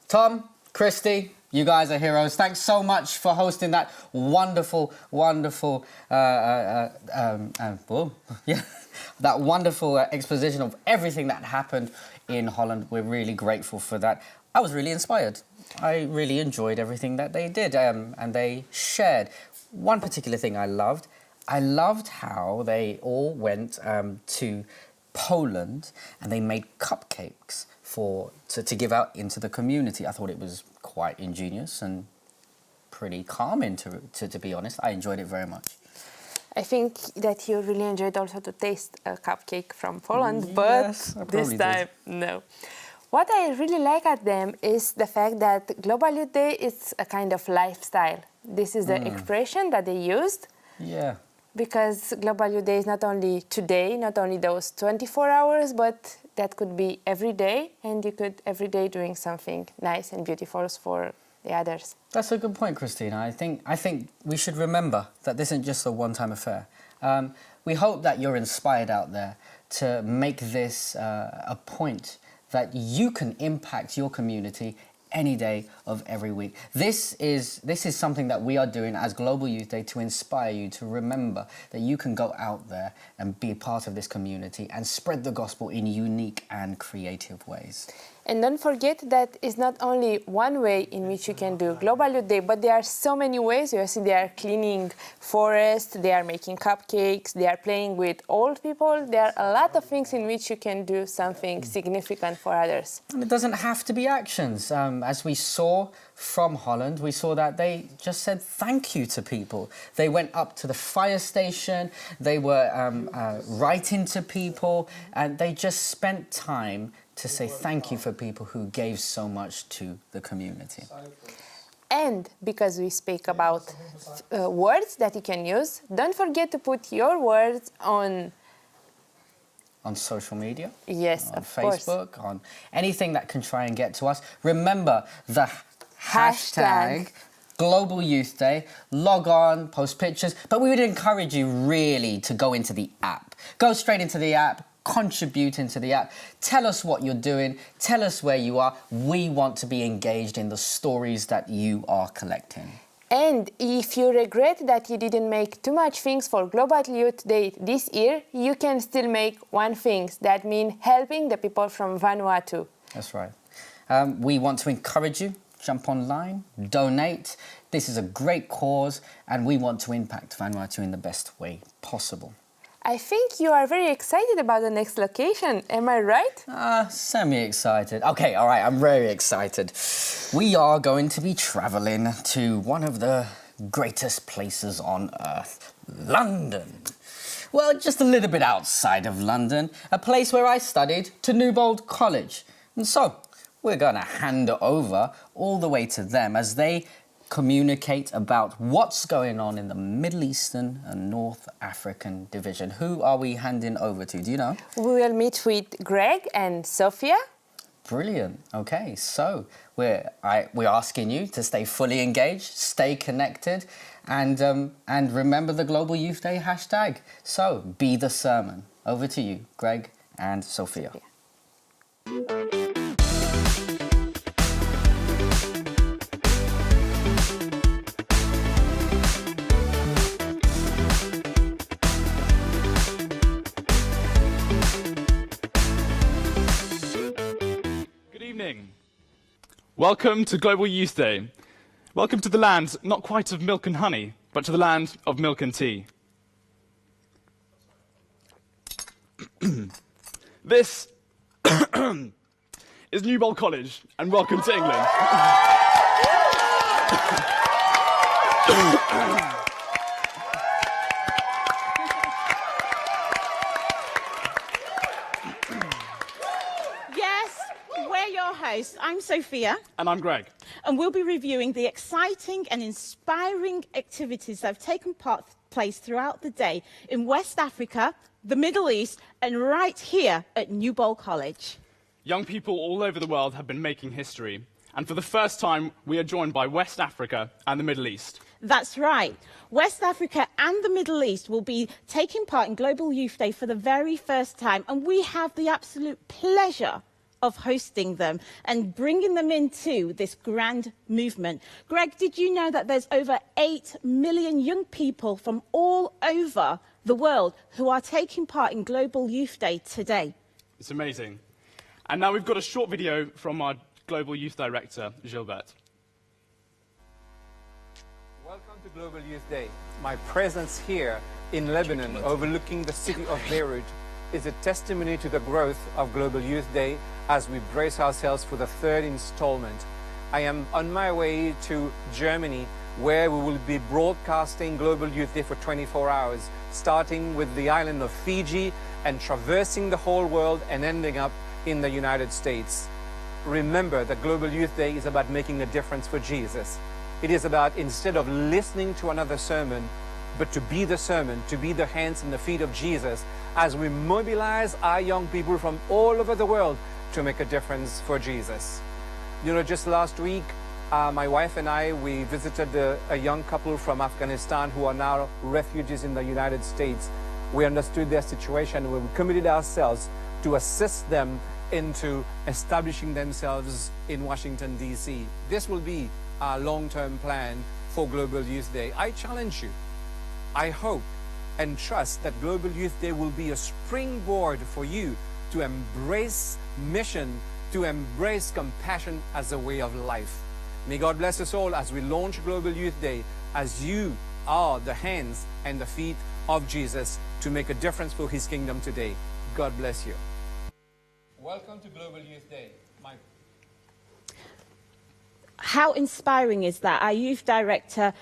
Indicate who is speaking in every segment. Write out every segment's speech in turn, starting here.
Speaker 1: Tom, Christy, you guys are heroes. Thanks so much for hosting that wonderful, wonderful, that wonderful exposition of everything that happened in Holland. We're really grateful for that. I was really inspired. I really enjoyed everything that they did, and they shared. One particular thing I loved how they all went to Poland and they made cupcakes to give out into the community. I thought it was quite ingenious and pretty calming, to be honest. I enjoyed it very much.
Speaker 2: I think that you really enjoyed also to taste a cupcake from Poland,
Speaker 1: Yes,
Speaker 2: but this time, no. What I really like at them is the fact that Global Youth Day is a kind of lifestyle. This is the expression that they used.
Speaker 1: Yeah.
Speaker 2: Because Global Youth Day is not only today, not only those 24 hours, but that could be every day, and you could every day doing something nice and beautiful for the others.
Speaker 1: That's a good point, Christina. I think we should remember that this isn't just a one-time affair. We hope that you're inspired out there to make this a point that you can impact your community any day of every week. This is something that we are doing as Global Youth Day to inspire you to remember that you can go out there and be a part of this community and spread the gospel in unique and creative ways.
Speaker 2: And don't forget that it's not only one way in which you can do Global Youth Day, but there are so many ways. You see, they are cleaning forests, they are making cupcakes, they are playing with old people. There are a lot of things in which you can do something significant for others.
Speaker 1: And it doesn't have to be actions. As we saw from Holland, we saw that they just said thank you to people. They went up to the fire station, they were writing to people, and they just spent time to say thank you for people who gave so much to the community.
Speaker 2: And because we speak about words that you can use, don't forget to put your words on
Speaker 1: social media.
Speaker 2: Yes,
Speaker 1: on
Speaker 2: of course.
Speaker 1: Facebook, on anything that can try and get to us. Remember the hashtag Global Youth Day. Log on, post pictures, but we would encourage you really to go into the app. Go straight into the app, contribute into the app. Tell us what you're doing. Tell us where you are. We want to be engaged in the stories that you are collecting.
Speaker 2: And if you regret that you didn't make too much things for Global Youth Day this year, you can still make one thing. That means helping the people from Vanuatu.
Speaker 1: That's right. We want to encourage you. Jump online, donate. This is a great cause, and we want to impact Vanuatu in the best way possible.
Speaker 2: I think you are very excited about the next location, am I right?
Speaker 1: Semi-excited. Okay, all right, I'm very excited. We are going to be travelling to one of the greatest places on earth, London. Well, just a little bit outside of London, a place where I studied, to Newbold College. And so, we're going to hand over all the way to them as they communicate about what's going on in the Middle Eastern and North African division. Who are we handing over to? Do you know?
Speaker 2: We will meet with Greg and Sophia.
Speaker 1: Brilliant. Okay, so we're asking you to stay fully engaged, stay connected, and remember the Global Youth Day hashtag. So be the sermon. Over to you, Greg and Sophia.
Speaker 3: Welcome to Global Youth Day. Welcome to the land not quite of milk and honey, but to the land of milk and tea. This is Newbold College, and welcome to England.
Speaker 4: Host. I'm Sophia.
Speaker 3: And I'm Greg.
Speaker 4: And we'll be reviewing the exciting and inspiring activities that have taken place throughout the day in West Africa, the Middle East, and right here at Newbold College.
Speaker 3: Young people all over the world have been making history. And for the first time, we are joined by West Africa and the Middle East.
Speaker 4: That's right. West Africa and the Middle East will be taking part in Global Youth Day for the very first time. And we have the absolute pleasure of hosting them and bringing them into this grand movement. Greg, did you know that there's over 8 million young people from all over the world who are taking part in Global Youth Day today?
Speaker 3: It's amazing. And now we've got a short video from our Global Youth Director, Gilbert.
Speaker 5: Welcome to Global Youth Day. My presence here in Lebanon, overlooking the city of Beirut, is a testimony to the growth of Global Youth Day as we brace ourselves for the third installment. I am on my way to Germany, where we will be broadcasting Global Youth Day for 24 hours, starting with the island of Fiji and traversing the whole world and ending up in the United States. Remember that Global Youth Day is about making a difference for Jesus. It is about, instead of listening to another sermon, but to be the sermon, to be the hands and the feet of Jesus as we mobilize our young people from all over the world to make a difference for Jesus. You know, just last week, my wife and I, we visited a young couple from Afghanistan who are now refugees in the United States. We understood their situation and we committed ourselves to assist them into establishing themselves in Washington, D.C. This will be our long-term plan for Global Youth Day. I challenge you. I hope and trust that Global Youth Day will be a springboard for you to embrace mission, to embrace compassion as a way of life. May God bless us all as we launch Global Youth Day, as you are the hands and the feet of Jesus to make a difference for His kingdom today. God bless you. Welcome to Global Youth Day.
Speaker 4: How inspiring is that? Our youth director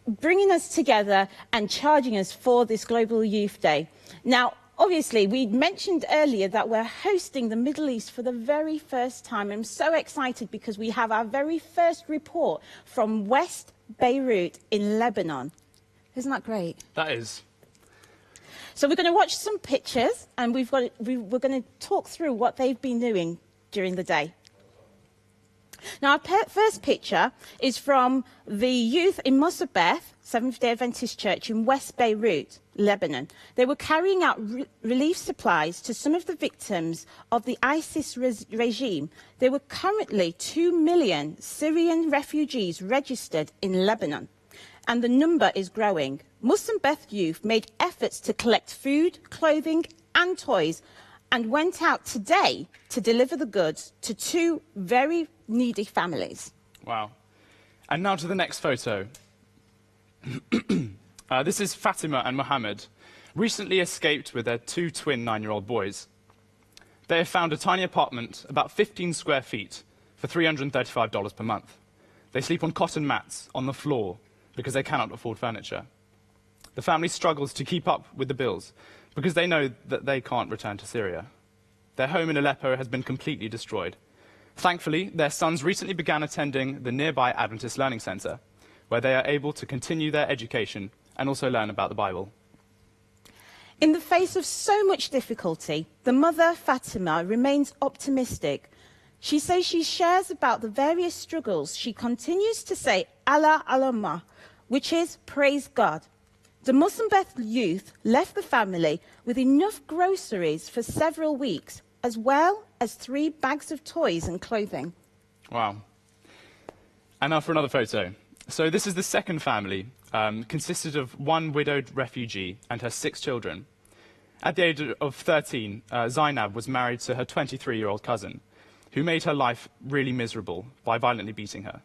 Speaker 4: bringing us together and charging us for this Global Youth Day. Now, obviously, we mentioned earlier that we're hosting the Middle East for the very first time. I'm so excited because we have our very first report from West Beirut in Lebanon. Isn't that great?
Speaker 3: That is.
Speaker 4: So we're going to watch some pictures and we're going to talk through what they've been doing during the day. Now, our first picture is from the youth in Mosabeth, Seventh-day Adventist Church in West Beirut, Lebanon. They were carrying out relief supplies to some of the victims of the ISIS regime. There were currently 2 million Syrian refugees registered in Lebanon, and the number is growing. Mosabeth youth made efforts to collect food, clothing, and toys, and went out today to deliver the goods to 2 very needy families.
Speaker 3: Wow. And now to the next photo. This is Fatima and Mohammed, recently escaped with their 2 twin 9-year-old boys. They have found a tiny apartment, about 15 square feet, for $335 per month. They sleep on cotton mats on the floor because they cannot afford furniture. The family struggles to keep up with the bills because they know that they can't return to Syria. Their home in Aleppo has been completely destroyed. Thankfully, their sons recently began attending the nearby Adventist Learning Center, where they are able to continue their education and also learn about the Bible.
Speaker 4: In the face of so much difficulty, the mother, Fatima, remains optimistic. She says she shares about the various struggles. She continues to say, Allah Allahumma, which is praise God. The Mosabeth youth left the family with enough groceries for several weeks, as well as 3 bags of toys and clothing.
Speaker 3: Wow. And now for another photo. So this is the second family, consisted of 1 widowed refugee and her 6 children. At the age of 13, Zainab was married to her 23-year-old cousin, who made her life really miserable by violently beating her.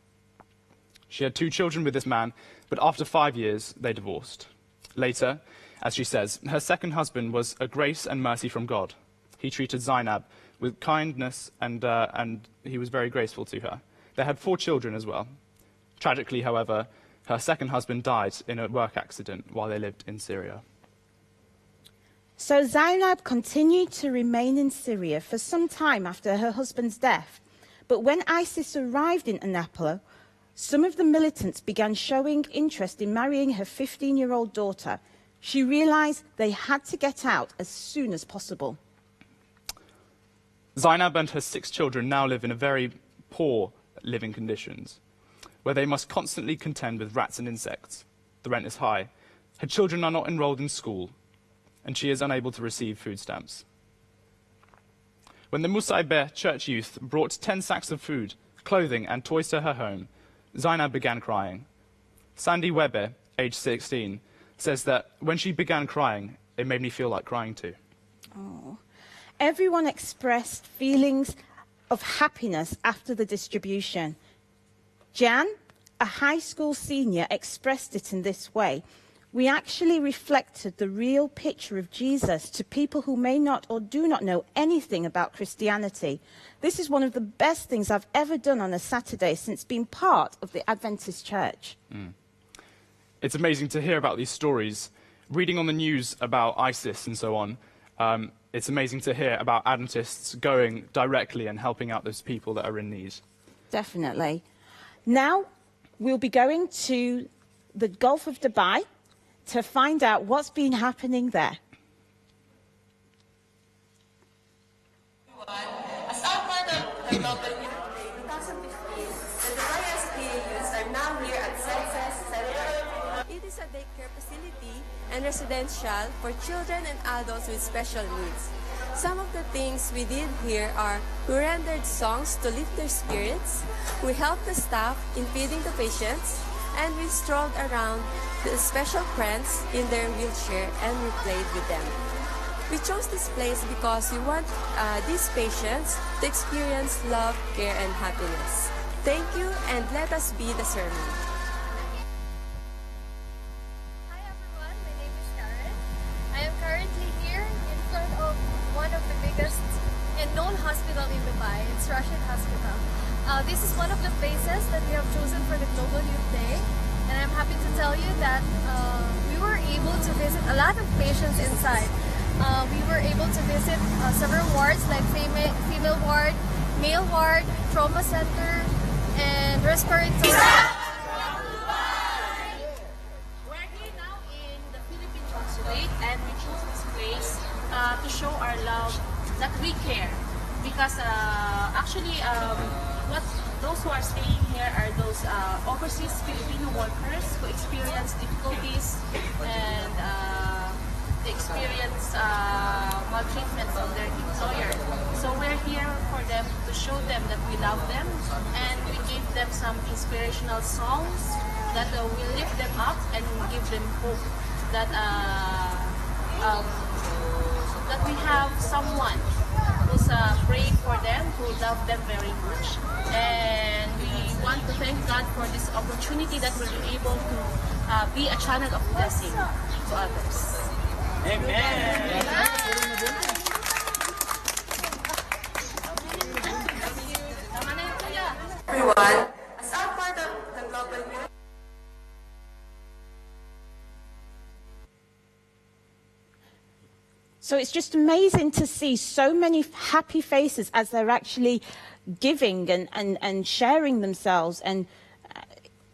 Speaker 3: She had 2 children with this man, but after 5 years, they divorced. Later, as she says, her second husband was a grace and mercy from God. He treated Zainab with kindness and he was very graceful to her. They had 4 children as well. Tragically, however, her second husband died in a work accident while they lived in Syria.
Speaker 4: So Zainab continued to remain in Syria for some time after her husband's death. But when ISIS arrived in Aleppo, some of the militants began showing interest in marrying her 15-year-old daughter. She realized they had to get out as soon as possible.
Speaker 3: Zainab and her 6 children now live in a very poor living conditions, where they must constantly contend with rats and insects. The rent is high. Her children are not enrolled in school, and she is unable to receive food stamps. when the Musaibe church youth brought 10 sacks of food, clothing, and toys to her home, Zainab began crying. Sandy Webber, age 16, says that when she began crying, it made me feel like crying too.
Speaker 4: Oh. Everyone expressed feelings of happiness after the distribution. Jan, a high school senior, expressed it in this way. We actually reflected the real picture of Jesus to people who may not or do not know anything about Christianity. This is one of the best things I've ever done on a Saturday since being part of the Adventist Church.
Speaker 3: It's amazing to hear about these stories. Reading on the news about ISIS and so on, it's amazing to hear about Adventists going directly and helping out those people that are in need.
Speaker 4: Definitely. Now we'll be going to the Gulf of Dubai to find out what's been happening there.
Speaker 6: As our part of the Global Youth Day 2015, the Dubai SPA youths are now here at Success Center. It is a daycare facility and residential for children and adults with special needs. Some of the things we did here are we rendered songs to lift their spirits, we helped the staff in feeding the patients, and we strolled around the special friends in their wheelchair and we played with them. We chose this place because we want these patients to experience love, care, and happiness. Thank you, and let us be the sermon.
Speaker 7: Hi everyone, my name is Karen. I am currently here in front of one of the biggest and known hospital in Dubai. It's Rashid Hospital. This is one of the places that we have chosen for the Global Youth Day. And I'm happy to tell you that we were able to visit a lot of patients inside. We were able to visit several wards like female ward, male ward, trauma center, and respiratory.
Speaker 8: We're here now in the Philippine Consulate and we chose this place to show our love that we care. Because actually, those who are staying here are those overseas Filipino workers who experience difficulties and they experience maltreatment from their employer. So we're here for them to show them that we love them and we give them some inspirational songs that will lift them up and give them hope that that we have someone who's praying for them, who love them very much. And we want to thank God for this opportunity that we'll be able to be a channel of blessing to others. Amen.
Speaker 6: Everyone, as our part of the Global Youth
Speaker 4: So it's just amazing to see so many happy faces as they're actually giving and sharing themselves. And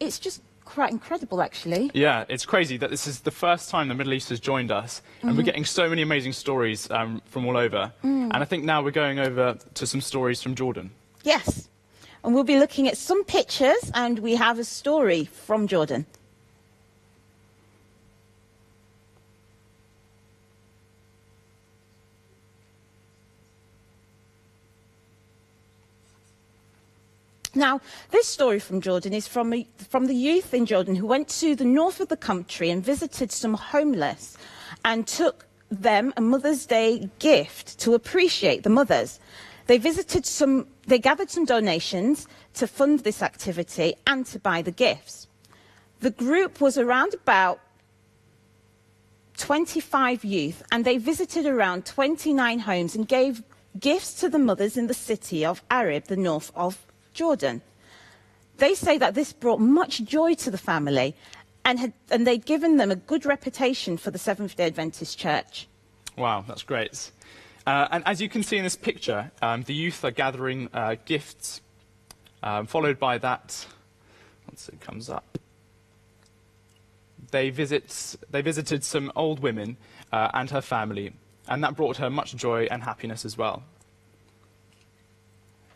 Speaker 4: it's just quite incredible, actually.
Speaker 3: Yeah, it's crazy that this is the first time the Middle East has joined us, and we're getting so many amazing stories from all over. And I think now we're going over to some stories from Jordan.
Speaker 4: Yes. And we'll be looking at some pictures, and we have a story from Jordan. Now, this story from Jordan is from the youth in Jordan who went to the north of the country and visited some homeless and took them a Mother's Day gift to appreciate the mothers. They gathered some donations to fund this activity and to buy the gifts. The group was around about 25 youth, and they visited around 29 homes and gave gifts to the mothers in the city of Arab, the north of Jordan. They say that this brought much joy to the family and they'd given them a good reputation for the Seventh-day Adventist Church.
Speaker 3: Wow, that's great. And as you can see in this picture, the youth are gathering gifts, followed by that, once it comes up, they visited some old women and her family, and that brought her much joy and happiness as well.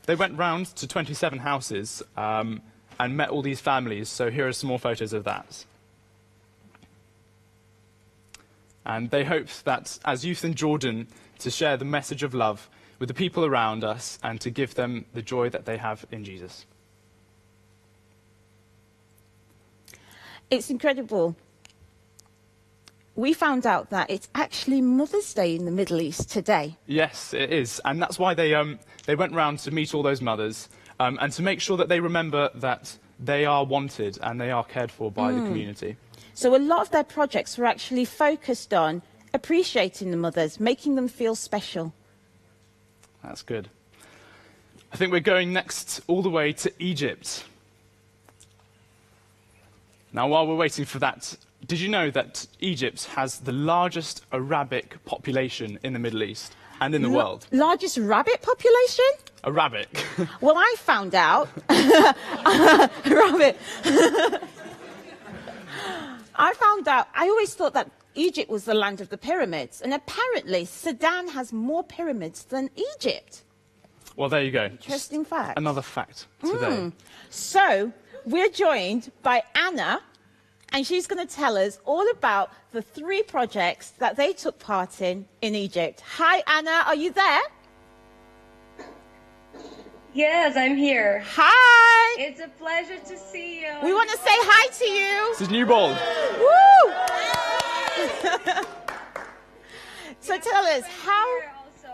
Speaker 3: They went round to 27 houses and met all these families, so here are some more photos of that. And they hoped that as youth in Jordan, to share the message of love with the people around us and to give them the joy that they have in Jesus.
Speaker 4: It's incredible. We found out that it's actually Mother's Day in the Middle East today.
Speaker 3: Yes, it is. And that's why they went round to meet all those mothers and to make sure that they remember that they are wanted and they are cared for by the community.
Speaker 4: So a lot of their projects were actually focused on appreciating the mothers, making them feel special.
Speaker 3: That's good. I think we're going next all the way to Egypt. Now, while we're waiting for that, did you know that Egypt has the largest Arabic population in the Middle East and in the world?
Speaker 4: Largest rabbit population?
Speaker 3: Arabic.
Speaker 4: Well, I found out. Rabbit. I found out. I always thought that Egypt was the land of the pyramids, and apparently Sudan has more pyramids than Egypt.
Speaker 3: Well, there you go.
Speaker 4: Interesting fact.
Speaker 3: Another fact today.
Speaker 4: So we're joined by Anna, and she's going to tell us all about the 3 projects that they took part in Egypt. Hi, Anna. Are you there?
Speaker 9: Yes, I'm here.
Speaker 4: Hi.
Speaker 9: It's a pleasure to see you.
Speaker 4: We want to say hi to you.
Speaker 3: This is New Ball.
Speaker 4: Woo! So tell us how.
Speaker 9: Here also.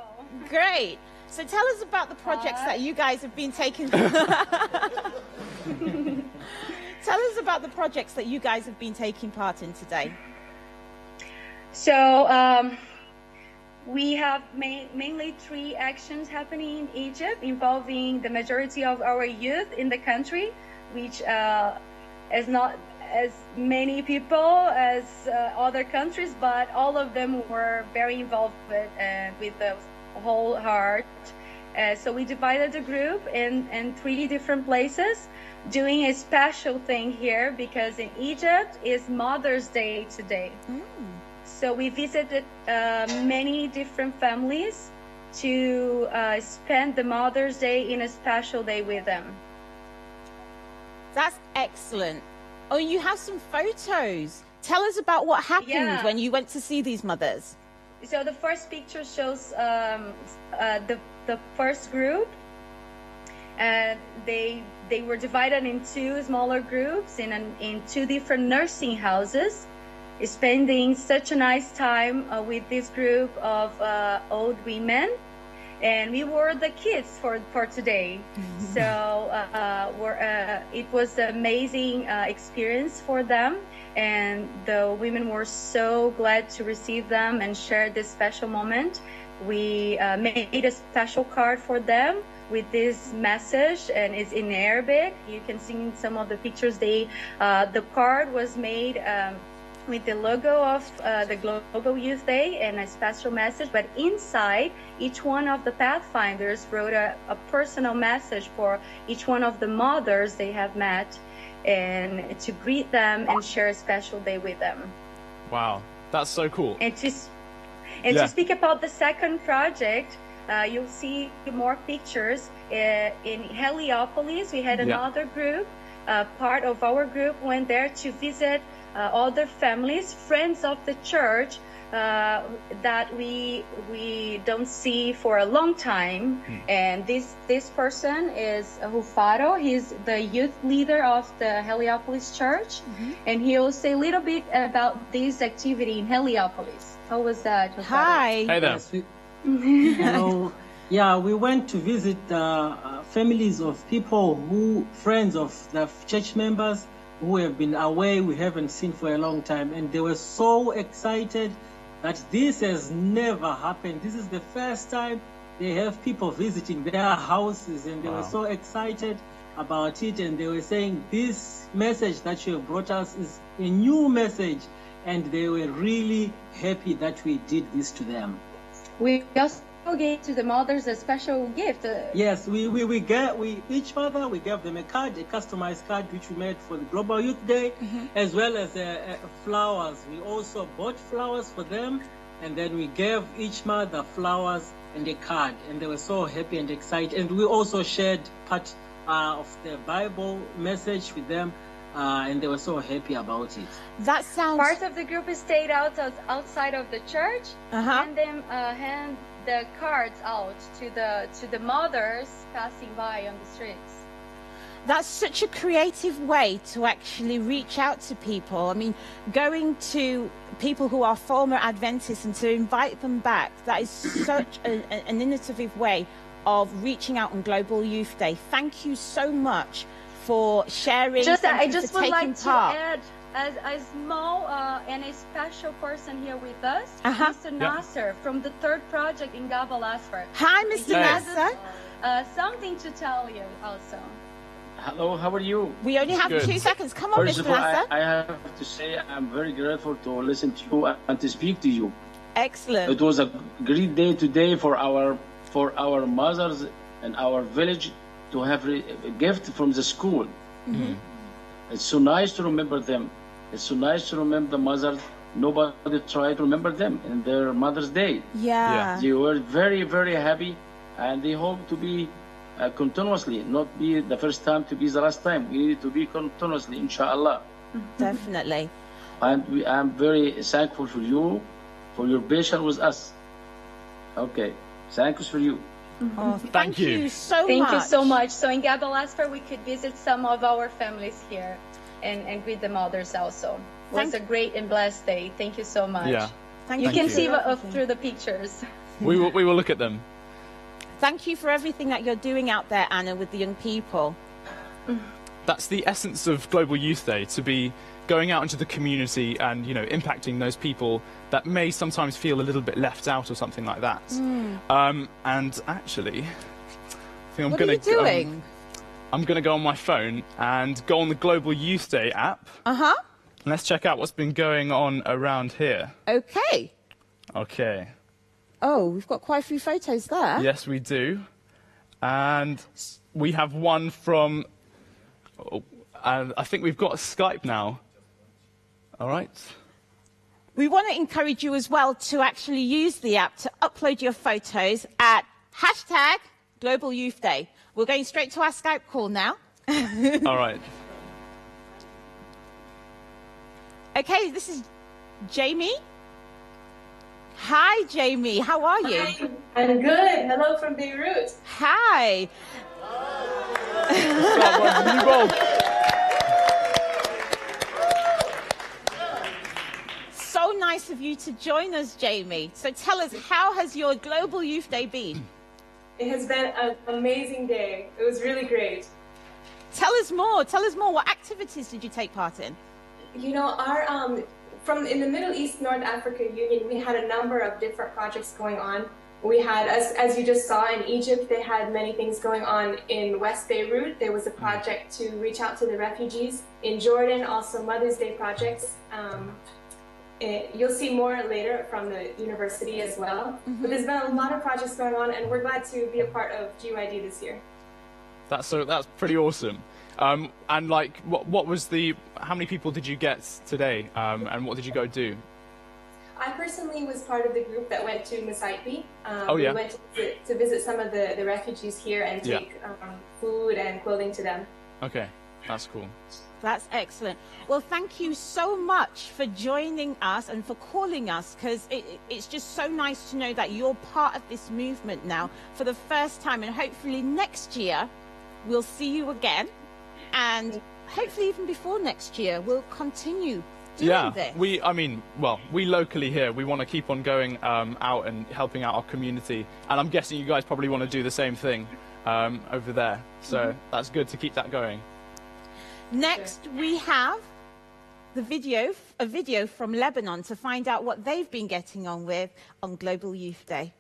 Speaker 4: Great. So tell us about the projects that you guys have been taking. Tell us about the projects that you guys have been taking part in today.
Speaker 9: So we have mainly 3 actions happening in Egypt involving the majority of our youth in the country, which is not as many people as other countries, but all of them were very involved with the whole heart. So we divided the group in 3 different places, doing a special thing here because in Egypt is Mother's Day today. So we visited many different families to spend the Mother's Day in a special day with them.
Speaker 4: That's excellent. Oh, you have some photos. Tell us about what happened when you went to see these mothers.
Speaker 9: So the first picture shows the first group. They were divided in 2 smaller groups in 2 different nursing houses, spending such a nice time with this group of old women, and we were the kids for today. So it was an amazing experience for them, and the women were so glad to receive them and share this special moment. We made a special card for them with this message, and it's in Arabic. You can see in some of the pictures the card was made with the logo of the Global Youth Day and a special message, but inside each one of the Pathfinders wrote a personal message for each one of the mothers they have met, and to greet them and share a special day with them.
Speaker 3: Wow, that's so cool.
Speaker 9: And to speak about the second project, you'll see more pictures. In Heliopolis, we had another group. Part of our group went there to visit other families, friends of the church that we don't see for a long time. And this person is Rufaro. He's the youth leader of the Heliopolis church, and he will say a little bit about this activity in Heliopolis. How was that, Rufaro?
Speaker 4: Hi.
Speaker 3: Hey there.
Speaker 10: Hello. Yeah, we went to visit families of people friends of the church members who have been away, we haven't seen for a long time, and they were so excited that this has never happened. This is the first time they have people visiting their houses, and they were so excited about it, and they were saying, this message that you have brought us is a new message, and they were really happy that we did this to them.
Speaker 9: We also gave to the mothers a special gift.
Speaker 10: Yes, each mother, we gave them a card, a customized card, which we made for the Global Youth Day, as well as flowers. We also bought flowers for them, and then we gave each mother flowers and a card, and they were so happy and excited. And we also shared part of the Bible message with them, and they were so happy about it.
Speaker 4: That sounds...
Speaker 9: Part of the group stayed outside of the church, hand the cards out to the mothers passing by on the streets.
Speaker 4: That's such a creative way to actually reach out to people. I mean, going to people who are former Adventists and to invite them back, that is such an innovative way of reaching out on Global Youth Day. Thank you so much for sharing.
Speaker 9: I just would like
Speaker 4: part.
Speaker 9: to add, as a small and a special person here with us, Mr. Nasser from the third project in Gabal Asfar.
Speaker 4: Hi, Mr. Nasser.
Speaker 9: Something to tell you also.
Speaker 11: Hello, how are you?
Speaker 4: We only have 2 seconds. Come on,
Speaker 11: First
Speaker 4: Mr.
Speaker 11: of all,
Speaker 4: Nasser.
Speaker 11: I have to say I'm very grateful to listen to you and to speak to you.
Speaker 4: Excellent.
Speaker 11: It was a great day today for our mothers and our village to have a gift from the school.
Speaker 4: Mm-hmm.
Speaker 11: It's so nice to remember them. It's so nice to remember the mothers. Nobody tried to remember them in their Mother's Day.
Speaker 4: Yeah.
Speaker 11: They were very, very happy, and they hope to be continuously, not be the first time to be the last time. We need to be continuously, inshallah.
Speaker 4: Definitely.
Speaker 11: And I'm very thankful for you, for your patience with us. Okay, thanks for you.
Speaker 4: Oh, thank you so much.
Speaker 9: Thank you so much. So in Gabal Asfar, we could visit some of our families here and greet the mothers also. It was a great and blessed day. Thank you so much.
Speaker 3: Yeah.
Speaker 9: You can see through the pictures.
Speaker 3: We will look at them.
Speaker 4: Thank you for everything that you're doing out there, Anna, with the young people.
Speaker 3: That's the essence of Global Youth Day, to be going out into the community and, you know, impacting those people that may sometimes feel a little bit left out or something like that. And actually, I think I'm going to
Speaker 4: doing?
Speaker 3: I'm going to go on my phone and go on the Global Youth Day app.
Speaker 4: Uh-huh.
Speaker 3: And let's check out what's been going on around here.
Speaker 4: Okay.
Speaker 3: Okay.
Speaker 4: Oh, we've got quite a few photos there.
Speaker 3: Yes, we do. And we have one from... and I think we've got Skype now. All right.
Speaker 4: We want to encourage you as well to actually use the app to upload your photos at #Global Youth Day. We're going straight to our Skype call now.
Speaker 3: All right.
Speaker 4: Okay, this is Jamie. Hi, Jamie. How are you?
Speaker 12: Hi, I'm good. Hello from Beirut.
Speaker 4: Hi. So nice of you to join us, Jamie. So tell us, how has your Global Youth Day been?
Speaker 12: It has been an amazing day. It was really great.
Speaker 4: Tell us more. Tell us more. What activities did you take part in?
Speaker 12: You know, our in the Middle East North Africa Union, we had a number of different projects going on. We had, as you just saw in Egypt, they had many things going on. In West Beirut, there was a project to reach out to the refugees. In Jordan, also Mother's Day projects. You'll see more later from the university as well. But there's been a lot of projects going on, and we're glad to be a part of GYD this year.
Speaker 3: That's pretty awesome. And like, what was how many people did you get today? And what did you go do?
Speaker 12: I personally was part of the group that went to Masaipi.
Speaker 3: We
Speaker 12: went to visit some of the refugees here and take food and clothing to them.
Speaker 3: Okay, that's cool.
Speaker 4: That's excellent. Well, thank you so much for joining us and for calling us, because it's just so nice to know that you're part of this movement now for the first time, and hopefully next year we'll see you again, and hopefully even before next year we'll continue doing this. We locally here, we want to keep on going out and helping out our community, and I'm guessing you guys probably want to do the same thing over there, so that's good to keep that going. Next, we have a video from Lebanon to find out what they've been getting on with on Global Youth Day.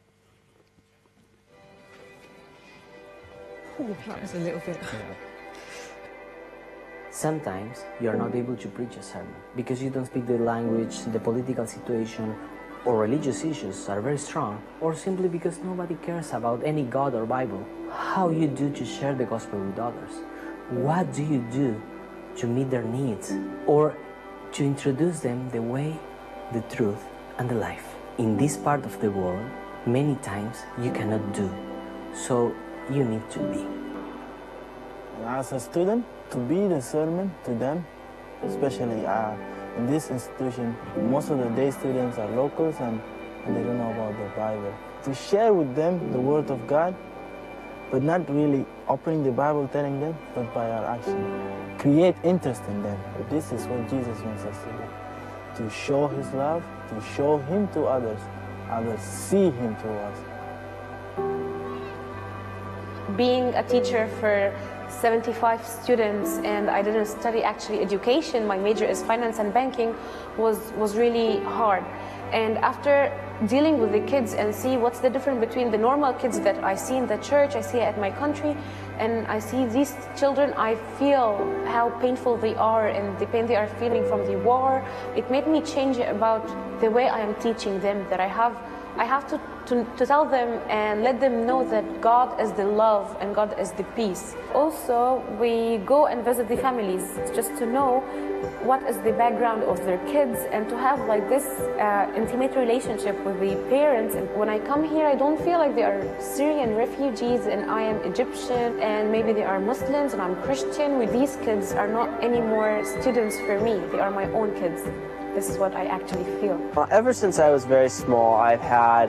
Speaker 4: Oh, that was a little bit...
Speaker 13: Sometimes you're not able to preach a sermon because you don't speak the language, the political situation, or religious issues are very strong, or simply because nobody cares about any God or Bible. How you do to share the gospel with others? What do you do to meet their needs, or to introduce them the way, the truth, and the life? In this part of the world, many times you cannot do, so you need to be.
Speaker 14: As a student, to be the sermon to them, especially in this institution, most of the day students are locals and they don't know about the Bible. to share with them the Word of God, but not really opening the Bible, telling them, but by our action. Create interest in them. This is what Jesus wants us to do. To show His love, to show Him to others, others see Him to us.
Speaker 15: Being a teacher for 75 students, and I didn't study actually education, my major is finance and banking, was really hard. And after dealing with the kids and see what's the difference between the normal kids that I see in the church, I see at my country, and I see these children, I feel how painful they are and the pain they are feeling from the war. It made me change about the way I am teaching them, that I have to tell them and let them know that God is the love and God is the peace. Also, we go and visit the families just to know what is the background of their kids and to have like this intimate relationship with the parents. And when I come here, I don't feel like they are Syrian refugees and I am Egyptian and maybe they are Muslims and I'm Christian. These kids are not anymore students for me. They are my own kids. This is what I actually feel.
Speaker 16: Ever since I was very small, I've had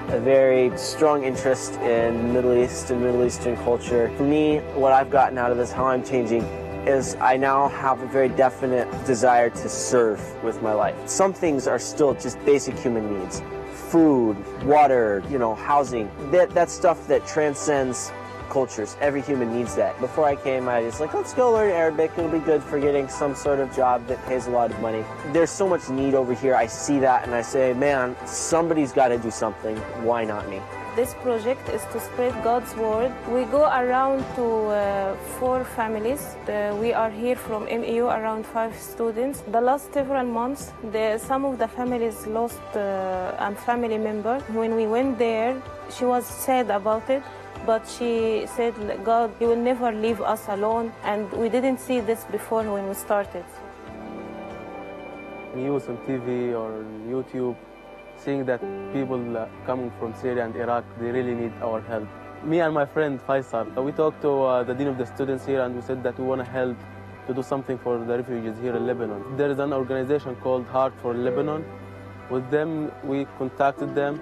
Speaker 16: a very strong interest in Middle East and Middle Eastern culture. For me, what I've gotten out of this, how I'm changing, is I now have a very definite desire to serve with my life. Some things are still just basic human needs. Food, water, housing. That stuff that transcends cultures. Every human needs that. Before I came, I was like, let's go learn Arabic. It'll be good for getting some sort of job that pays a lot of money. There's so much need over here. I see that and I say, man, somebody's got to do something. Why not me?
Speaker 17: This project is to spread God's word. We go around to 4 families. We are here from MEU, around 5 students. The last several months, some of the families lost a family member. When we went there, she was sad about it. But she said, God, you will never leave us alone. And we didn't see this before when we started.
Speaker 18: News on TV or YouTube, seeing that people coming from Syria and Iraq, they really need our help. Me and my friend Faisal, we talked to the dean of the students here and we said that we want to help to do something for the refugees here in Lebanon. There is an organization called Heart for Lebanon. With them, we contacted them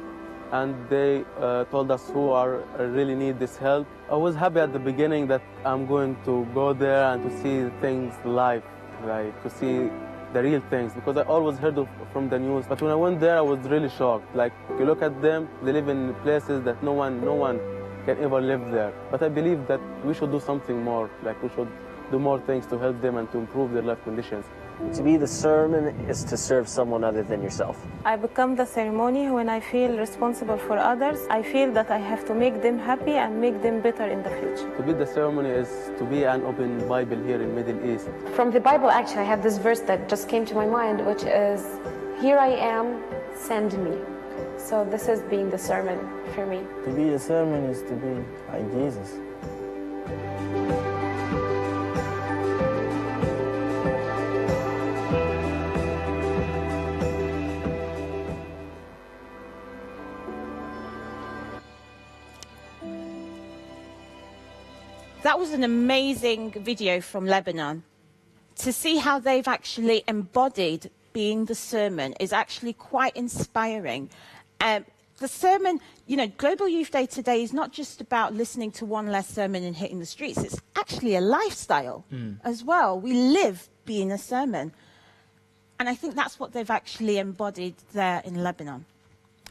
Speaker 18: and they told us who really need this help. I was happy at the beginning that I'm going to go there and to see things live, like to see the real things, because I always heard from the news. But when I went there, I was really shocked. Like, you look at them, they live in places that no one can ever live there. But I believe that we should do something more, like we should do more things to help them and to improve their life conditions.
Speaker 16: To be the sermon is to serve someone other than yourself.
Speaker 17: I become the ceremony when I feel responsible for others. I feel that I have to make them happy and make them better in the future.
Speaker 18: To be the ceremony is to be an open Bible here in Middle East.
Speaker 15: From the Bible, actually, I have this verse that just came to my mind, which is, here I am, send me. So this is being the sermon for me.
Speaker 14: To be the sermon is to be like Jesus.
Speaker 4: That was an amazing video from Lebanon. To see how they've actually embodied being the sermon is actually quite inspiring. The sermon, Global Youth Day today is not just about listening to one less sermon and hitting the streets. It's actually a lifestyle as well. We live being a sermon. And I think that's what they've actually embodied there in Lebanon.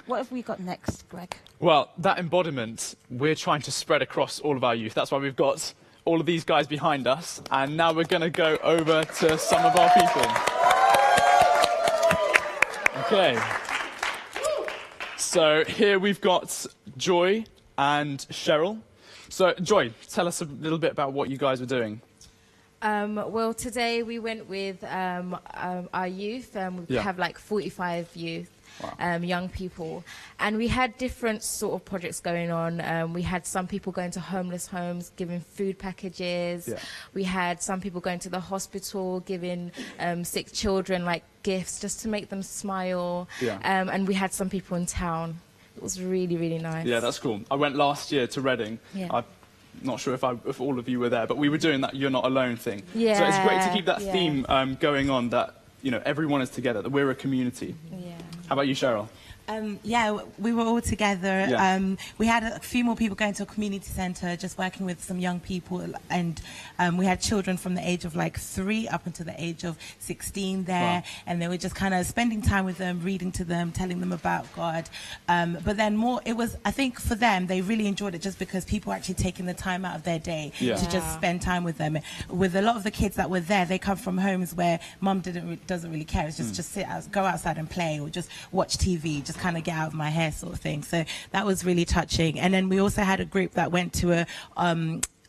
Speaker 4: What have we got next, Greg?
Speaker 3: Well, that embodiment we're trying to spread across all of our youth. That's why we've got all of these guys behind us. And now we're going to go over to some of our people. Okay. So here we've got Joy and Cheryl. So, Joy, tell us a little bit about what you guys are doing.
Speaker 19: Well, today we went with our youth. We have like 45 youth. Wow. Young people, and we had different sort of projects going on. We had some people going to homeless homes giving food packages. We had some people going to the hospital giving sick children like gifts just to make them smile. And we had some people in town. It was really, really nice.
Speaker 3: Yeah, that's cool. I went last year to Reading. I'm not sure if all of you were there, but we were doing that You're Not Alone thing. So it's great to keep that theme going on, that everyone is together, that we're a community. How about you, Cheryl?
Speaker 20: Yeah, we were all together.
Speaker 3: Yeah.
Speaker 20: We had a few more people going to a community centre, just working with some young people, and we had children from the age of like 3 up until the age of 16 there,
Speaker 3: Wow.
Speaker 20: and they were just kind of spending time with them, reading to them, telling them about God. But then it was, I think for them, they really enjoyed it just because people were actually taking the time out of their day
Speaker 3: Yeah.
Speaker 20: to just spend time with them. With a lot of the kids that were there, they come from homes where mum doesn't really care. It's just go outside and play, or just watch TV, just kind of get out of my hair sort of thing. So that was really touching. And then we also had a group that went to a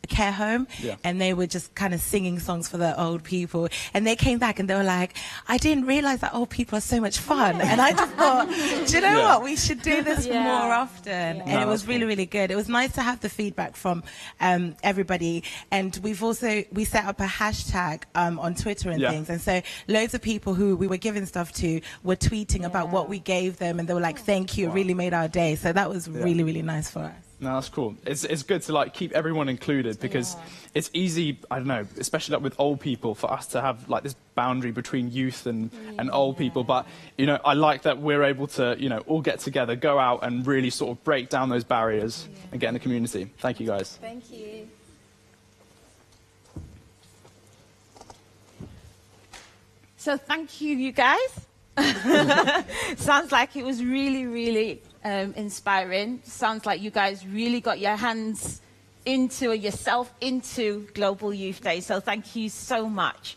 Speaker 20: care home,
Speaker 3: Yeah.
Speaker 20: and they were just kind of singing songs for the old people, and they came back and they were like, I didn't realize that old people are so much fun. And I just thought, do you know
Speaker 3: Yeah.
Speaker 20: what, we should do this more often. And
Speaker 3: No,
Speaker 20: it was
Speaker 3: that's
Speaker 20: really, really good. It was nice to have the feedback from everybody. And we set up a hashtag on Twitter and
Speaker 3: Yeah.
Speaker 20: things, and so loads of people who we were giving stuff to were tweeting about what we gave them, and they were like, thank you, it really made our day. So that was really, really nice for us.
Speaker 3: No, that's cool. It's good to like keep everyone included, because it's easy, I don't know, especially like with old people, for us to have like this boundary between youth and old people. But, you know, I like that we're able to, you know, all get together, go out and really sort of break down those barriers and get in the community. Thank you, guys.
Speaker 4: Thank you. So thank you, you guys. Sounds like it was really, really inspiring. Sounds like you guys really got your hands into yourself into Global Youth Day. So thank you so much.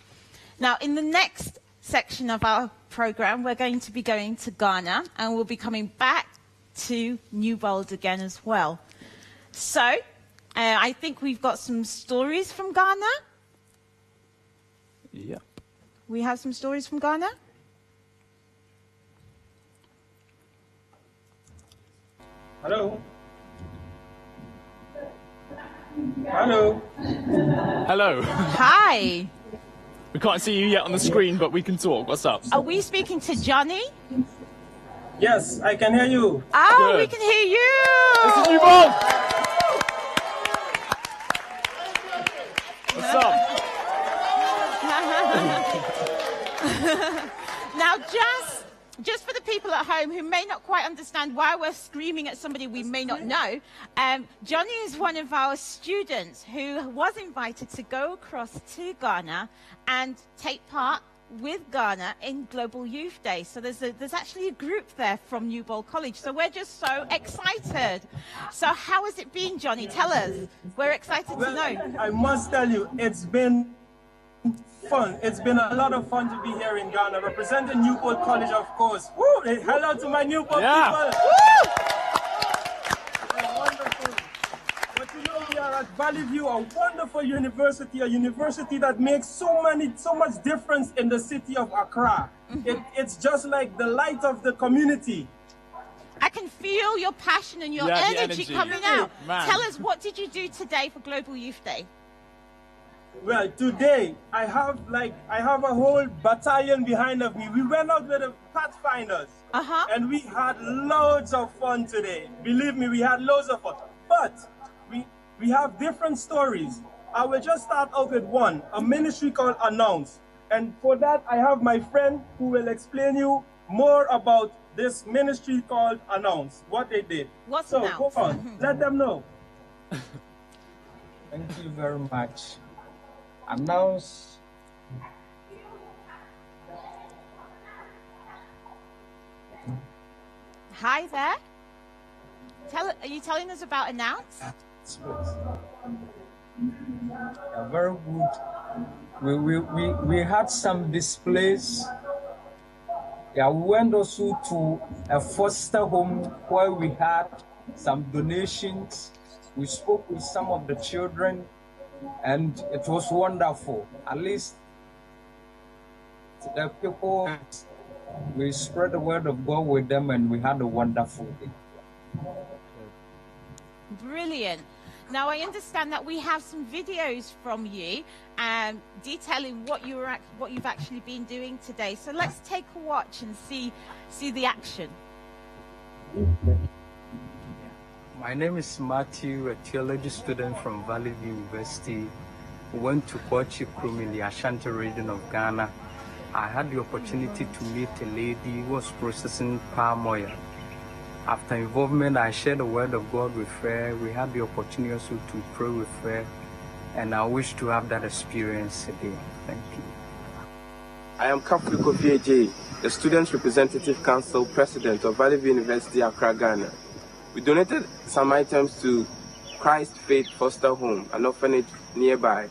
Speaker 4: Now, in the next section of our program, we're going to be going to Ghana, and we'll be coming back to New Bold again as well. So I think we've got some stories from Ghana.
Speaker 3: Yeah.
Speaker 4: We have some stories from Ghana.
Speaker 21: Hello. Hello.
Speaker 3: Hello.
Speaker 4: Hi.
Speaker 3: We can't see you yet on the screen, but we can talk. What's up?
Speaker 4: Are we speaking to Johnny?
Speaker 21: Yes, I can hear you.
Speaker 4: Oh,
Speaker 3: Good.
Speaker 4: we can hear you.
Speaker 3: This is New Bold. What's up?
Speaker 4: Now, just for the people at home who may not quite understand why we're screaming at somebody we may not know, Johnny is one of our students who was invited to go across to Ghana and take part with Ghana in Global Youth Day. So there's actually a group there from New Bold College. So we're just so excited. So how has it been, Johnny? Tell us. We're excited to know.
Speaker 21: I must tell you, it's been fun. It's been a lot of fun to be here in Ghana, representing New Bold College, of course. Woo! Hello to my New Bold people.
Speaker 4: Woo!
Speaker 21: They're wonderful. But you know, we are at Valley View, a wonderful university, a university that makes so much difference in the city of Accra. It's just like the light of the community.
Speaker 4: I can feel your passion and your energy coming out.
Speaker 21: Man.
Speaker 4: Tell us, what did you do today for Global Youth Day?
Speaker 21: Well, today I have a whole battalion behind of me. We went out with the pathfinders, and we had loads of fun today. Believe me, we had loads of fun. But we have different stories. I will just start out with one, a ministry called Announce. And for that, I have my friend who will explain you more about this ministry called Announce, what they did.
Speaker 4: What's
Speaker 21: so,
Speaker 4: Announce?
Speaker 21: Go on, let them know.
Speaker 22: Thank you very much. Announce.
Speaker 4: Hi there. Are you telling us about Announce?
Speaker 22: Very good. We had some displays. Yeah, we went also to a foster home where we had some donations. We spoke with some of the children, and it was wonderful. At least the people, we spread the word of God with them, and we had a wonderful day.
Speaker 4: Brilliant. Now, I understand that we have some videos from you detailing what you've actually been doing today. So let's take a watch and see the action.
Speaker 22: My name is Matthew, a theology student from Valley View University. We went to Kochikrum in the Ashanti region of Ghana. I had the opportunity to meet a lady who was processing palm oil.
Speaker 1: After involvement, I shared the word of God with her. We had the opportunity also to pray with her, and I wish to have that experience again. Thank you.
Speaker 2: I am Kafu Kofi J, the Student Representative Council President of Valley View University, Accra, Ghana. We donated some items to Christ Faith Foster Home, an orphanage nearby,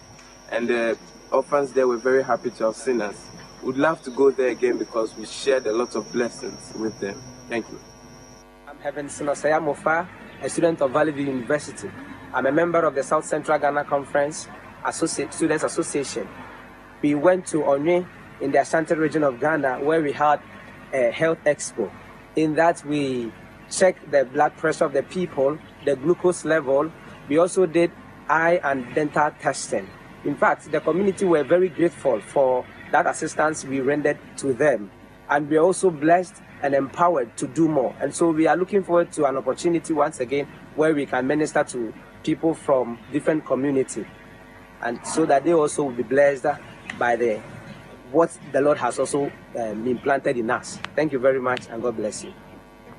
Speaker 2: and the orphans there were very happy to have seen us. We'd love to go there again because we shared a lot of blessings with them. Thank you.
Speaker 23: I'm Heaven Sinosaya Mofa, a student of Valley View University. I'm a member of the South Central Ghana Conference Students Association. We went to Onye in the Ashanti region of Ghana, where we had a health expo. In that, we checked the blood pressure of the people, the glucose level. We also did eye and dental testing. In fact, the community were very grateful for that assistance we rendered to them. And we are also blessed and empowered to do more. And so we are looking forward to an opportunity once again where we can minister to people from different communities, and so that they also will be blessed by what the Lord has also implanted in us. Thank you very much, and God bless you.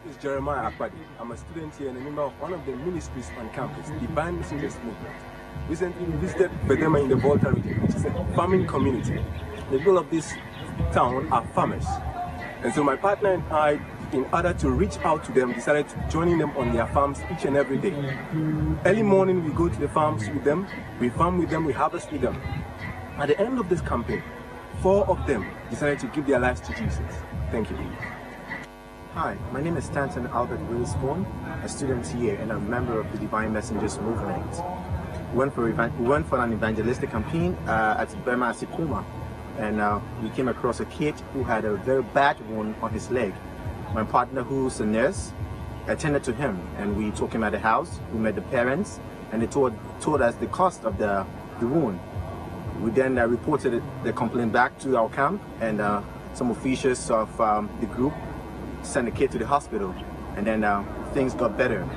Speaker 24: This is Jeremiah Akpadi. I'm a student here and a member of one of the ministries on campus, Divine Messengers Movement. Recently, we visited Bedema in the Volta region, which is a farming community. The people of this town are farmers. And so my partner and I, in order to reach out to them, decided joining them on their farms each and every day. Early morning, we go to the farms with them, we farm with them, we harvest with them. At the end of this campaign, 4 of them decided to give their lives to Jesus. Thank you.
Speaker 25: Hi, my name is Stanton Albert Willisborn, a student here and a member of the Divine Messengers Movement. We went for an evangelistic campaign at Burma Sikuma, and we came across a kid who had a very bad wound on his leg. My partner, who's a nurse, attended to him, and we took him at the house. We met the parents, and they told us the cost of the wound. We then reported the complaint back to our camp, and some officials of the group sent the kid to the hospital, and then things got better.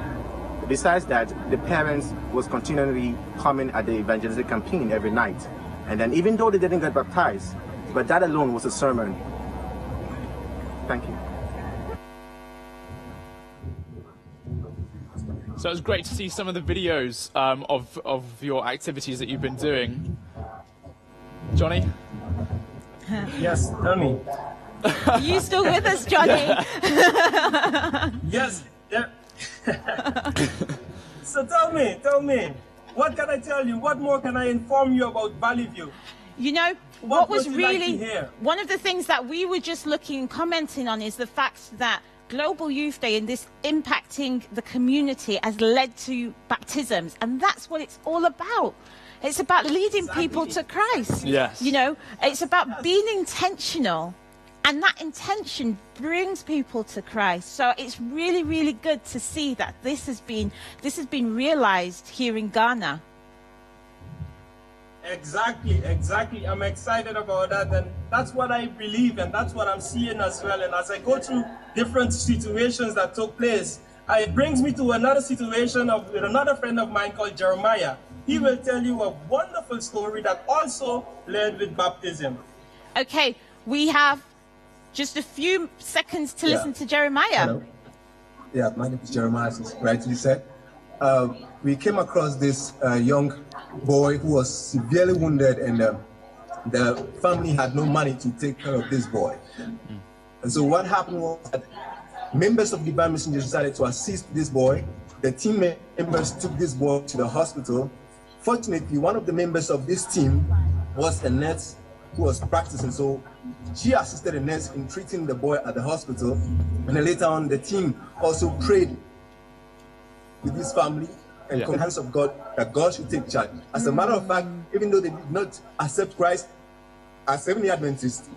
Speaker 25: Besides that, the parents was continually coming at the evangelistic campaign every night, and then even though they didn't get baptized, but that alone was a sermon. Thank you.
Speaker 3: So it's great to see some of the videos of your activities that you've been doing. Johnny?
Speaker 21: Yes, tell me.
Speaker 4: Are you still with us, Johnny?
Speaker 21: Yes. Yeah. So tell me, what can I tell you? What more can I inform you about Valley View?
Speaker 4: You know, what was really
Speaker 21: like
Speaker 4: one of the things that we were just commenting on is the fact that Global Youth Day and this impacting the community has led to baptisms, and that's what it's all about. It's about leading people to Christ.
Speaker 3: Yes.
Speaker 4: You know, it's about being intentional, and that intention brings people to Christ. So it's really, really good to see that this has been realized here in Ghana.
Speaker 21: Exactly. I'm excited about that, and that's what I believe, and that's what I'm seeing as well. And as I go through different situations that took place, it brings me to another situation with another friend of mine called Jeremiah. He will tell you a wonderful story that also led with baptism.
Speaker 4: Okay, we have just a few seconds to listen to Jeremiah.
Speaker 26: Hello. Yeah, my name is Jeremiah, as rightly said. We came across this young boy who was severely wounded, and the family had no money to take care of this boy. And so what happened was that members of Divine Messengers decided to assist this boy. The team members took this boy to the hospital. Fortunately, one of the members of this team was a nurse who was practicing, so she assisted the nurse in treating the boy at the hospital. And then later on, the team also prayed with his family and in the hands of God that God should take charge. As a matter of fact, even though they did not accept Christ as Seventh-day Adventists,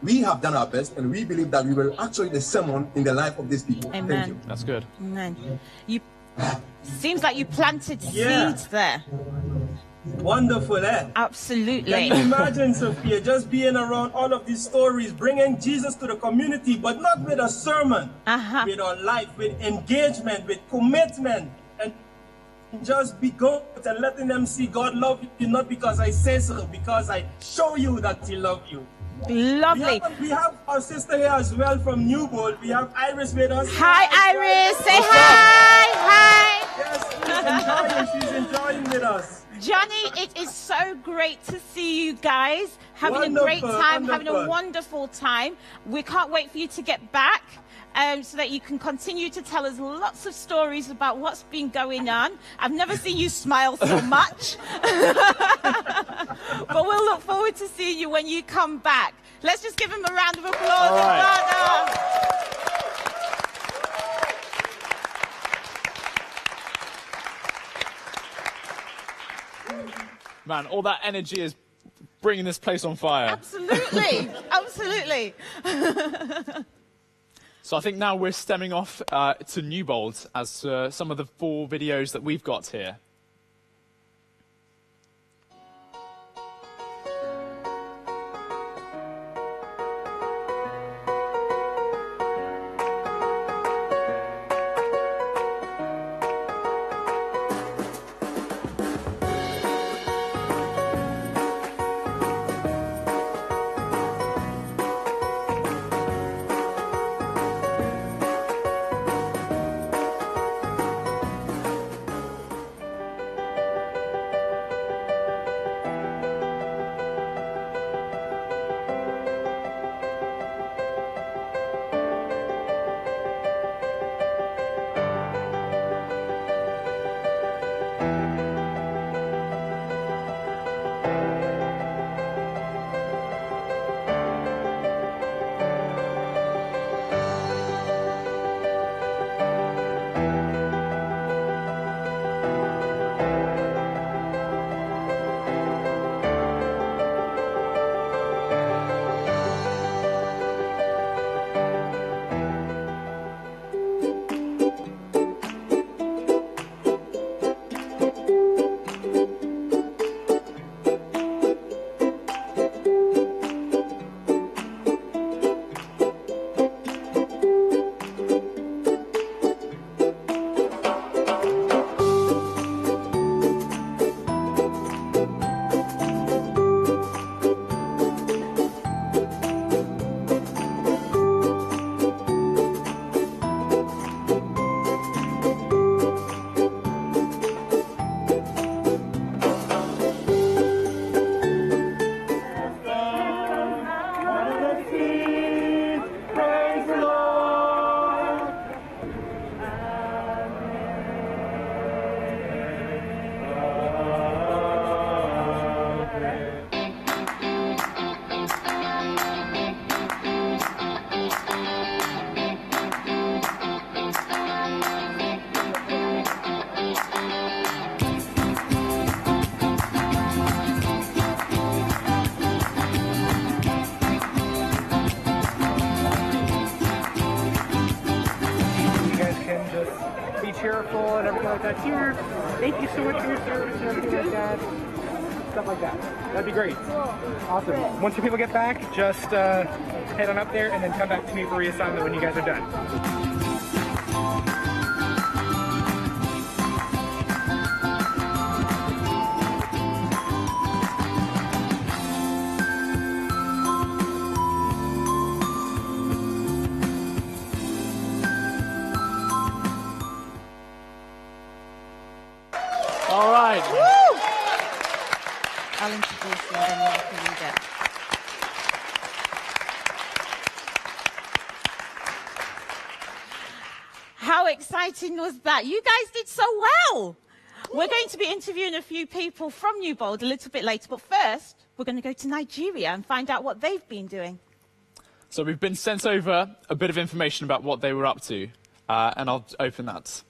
Speaker 26: we have done our best, and we believe that we were actually the sermon in the life of these people.
Speaker 4: Amen.
Speaker 26: Thank you.
Speaker 3: That's good.
Speaker 4: Amen. Seems like you planted seeds there.
Speaker 21: Wonderful, eh?
Speaker 4: Absolutely.
Speaker 21: Can you imagine, Sophia, just being around all of these stories, bringing Jesus to the community, but not with a sermon, with our life, with engagement, with commitment, and just be good and letting them see God love you, not because I say so, because I show you that He loves you.
Speaker 4: Lovely.
Speaker 21: We have our sister here as well from Newbold. We have Iris with us.
Speaker 4: Hi, Iris. Say hi.
Speaker 21: Hi. Yes, she's enjoying with us.
Speaker 4: Johnny, it is so great to see you guys having a great time, having a wonderful time. We can't wait for you to get back so that you can continue to tell us lots of stories about what's been going on. I've never seen you smile so much. But we'll look forward to seeing you when you come back. Let's just give him a round of applause.
Speaker 3: All right. Man, all that energy is bringing this place on fire.
Speaker 4: Absolutely, absolutely.
Speaker 3: So I think now we're stemming off to Newbold as some of the 4 videos that we've got here.
Speaker 5: cheerful and everything like that. Cheers! Thank you so much for your service and everything like that. Stuff like that. That'd be great. Awesome. Once your people get back, just head on up there and then come back to me for reassignment when you guys are done.
Speaker 3: All right.
Speaker 4: Woo! I'll introduce you and then you can read it. How exciting was that? You guys did so well. We're going to be interviewing a few people from Newbold a little bit later, but first, we're going to go to Nigeria and find out what they've been doing.
Speaker 3: So we've been sent over a bit of information about what they were up to, and I'll open that.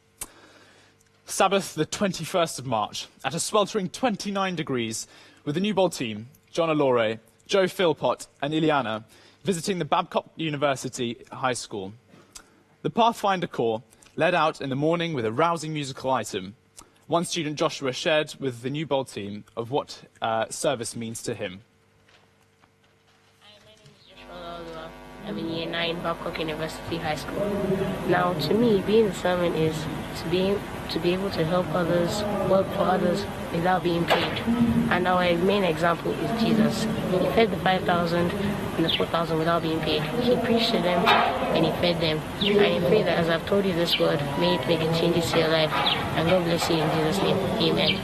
Speaker 3: Sabbath, the 21st of March, at a sweltering 29 degrees, with the Newbold team, John Alore, Joe Philpott, and Ileana, visiting the Babcock University High School. The Pathfinder Corps led out in the morning with a rousing musical item. One student, Joshua, shared with the Newbold team of what service means to him.
Speaker 6: I'm in Year 9, Babcock University High School. Now, to me, being a servant is to be able to help others, work for others without being paid. And our main example is Jesus. He fed the 5,000 and the 4,000 without being paid. He preached to them and he fed them. And I pray that as I've told you this word, may it make a change to your life. And God bless you in Jesus' name. Amen.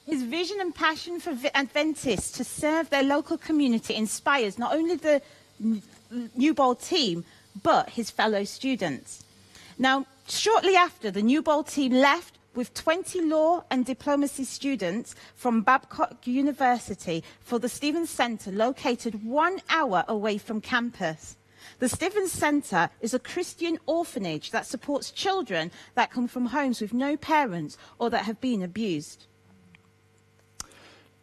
Speaker 4: His vision and passion for Adventists to serve their local community inspires not only the New Bowl team, but his fellow students. Now, shortly after, the New Bowl team left with 20 law and diplomacy students from Babcock University for the Stevens Center, located 1 hour away from campus. The Stevens Center is a Christian orphanage that supports children that come from homes with no parents or that have been abused.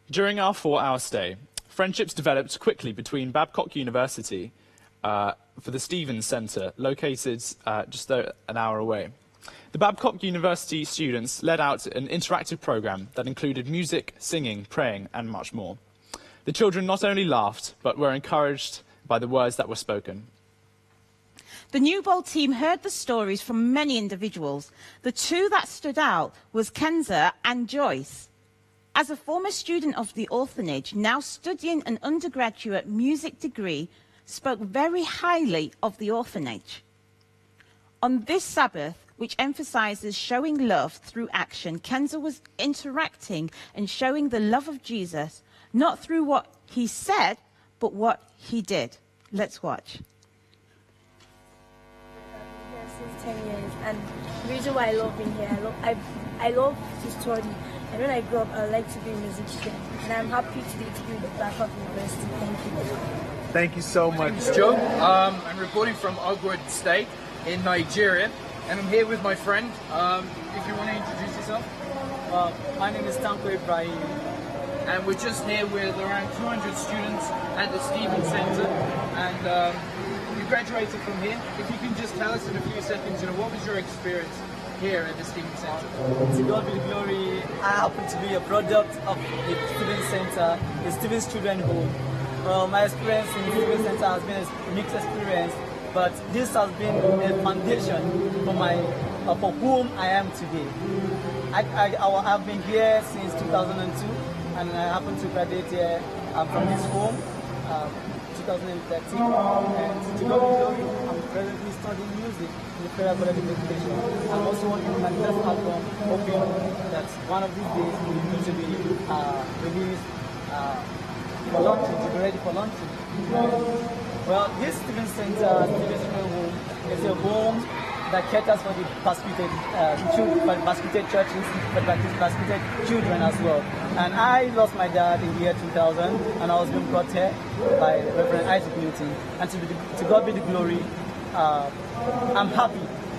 Speaker 3: During our 4-hour stay, friendships developed quickly between Babcock University for the Stevens Center, located just an hour away. The Babcock University students led out an interactive program that included music, singing, praying, and much more. The children not only laughed, but were encouraged by the words that were spoken.
Speaker 4: The New Bowl team heard the stories from many individuals. The two that stood out was Kenza and Joyce. As a former student of the orphanage, now studying an undergraduate music degree, spoke very highly of the orphanage. On this Sabbath, which emphasizes showing love through action, Kenza was interacting and showing the love of Jesus, not through what he said, but what he did. Let's watch.
Speaker 7: Since 10 years, and the reason why I love being here, I love to study. And when I grow up, I would like to be a musician. And I'm happy today to be with Babcock University. Thank you.
Speaker 8: Thank you so much. My name is Joe. I'm reporting from Ogwood State in Nigeria. And I'm here with my friend. If you want to introduce yourself.
Speaker 9: My name is Tanko Ibrahim.
Speaker 8: And we're just here with around 200 students at the Stevens Center. And you graduated from here. If you can just tell us in a few seconds, what was your experience here at the Stevens Center?
Speaker 9: To God be the glory. I happen to be a product of the Stevens Center, the Stevens Children's Home. Well, my experience in the Stevens Center has been a mixed experience, but this has been a foundation for whom I am today. I've been here since 2002, and I happen to graduate here from this home. 2013, and to God be glory, I'm presently studying music in the Federal College of Education. I'm also working on my first album, hoping that one of these days will need to be released for launching, to be ready for launching. Well, this Stevens Center, Stevens Children's Home, is a home that caters for the persecuted churches, but persecuted children as well. And I lost my dad in the year 2000, and I was being brought here by Reverend Isaac Newton. And to God be the glory, I'm happy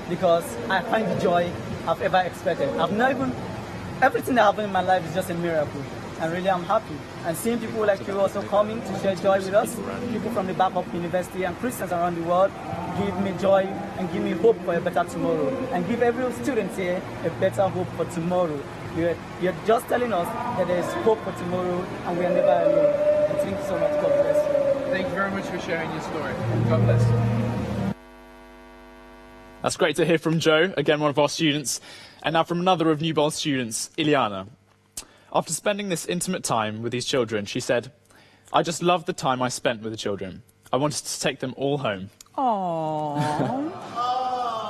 Speaker 9: because I find the joy I've ever expected. Everything that happened in my life is just a miracle. And really I'm happy. And seeing people like you also coming to share joy with us, people from the Babcock University and Christians around the world, give me joy and give me hope for a better tomorrow. And give every student here a better hope for tomorrow. You're just telling us that there is hope for tomorrow and we are never alone. And thank you so much. God bless you.
Speaker 8: Thank you very much for sharing your story. God bless you.
Speaker 3: That's great to hear from Joe, again one of our students, and now from another of New Bowl students, Ileana. After spending this intimate time with these children, she said, "I just loved the time I spent with the children. I wanted to take them all home."
Speaker 4: Aww.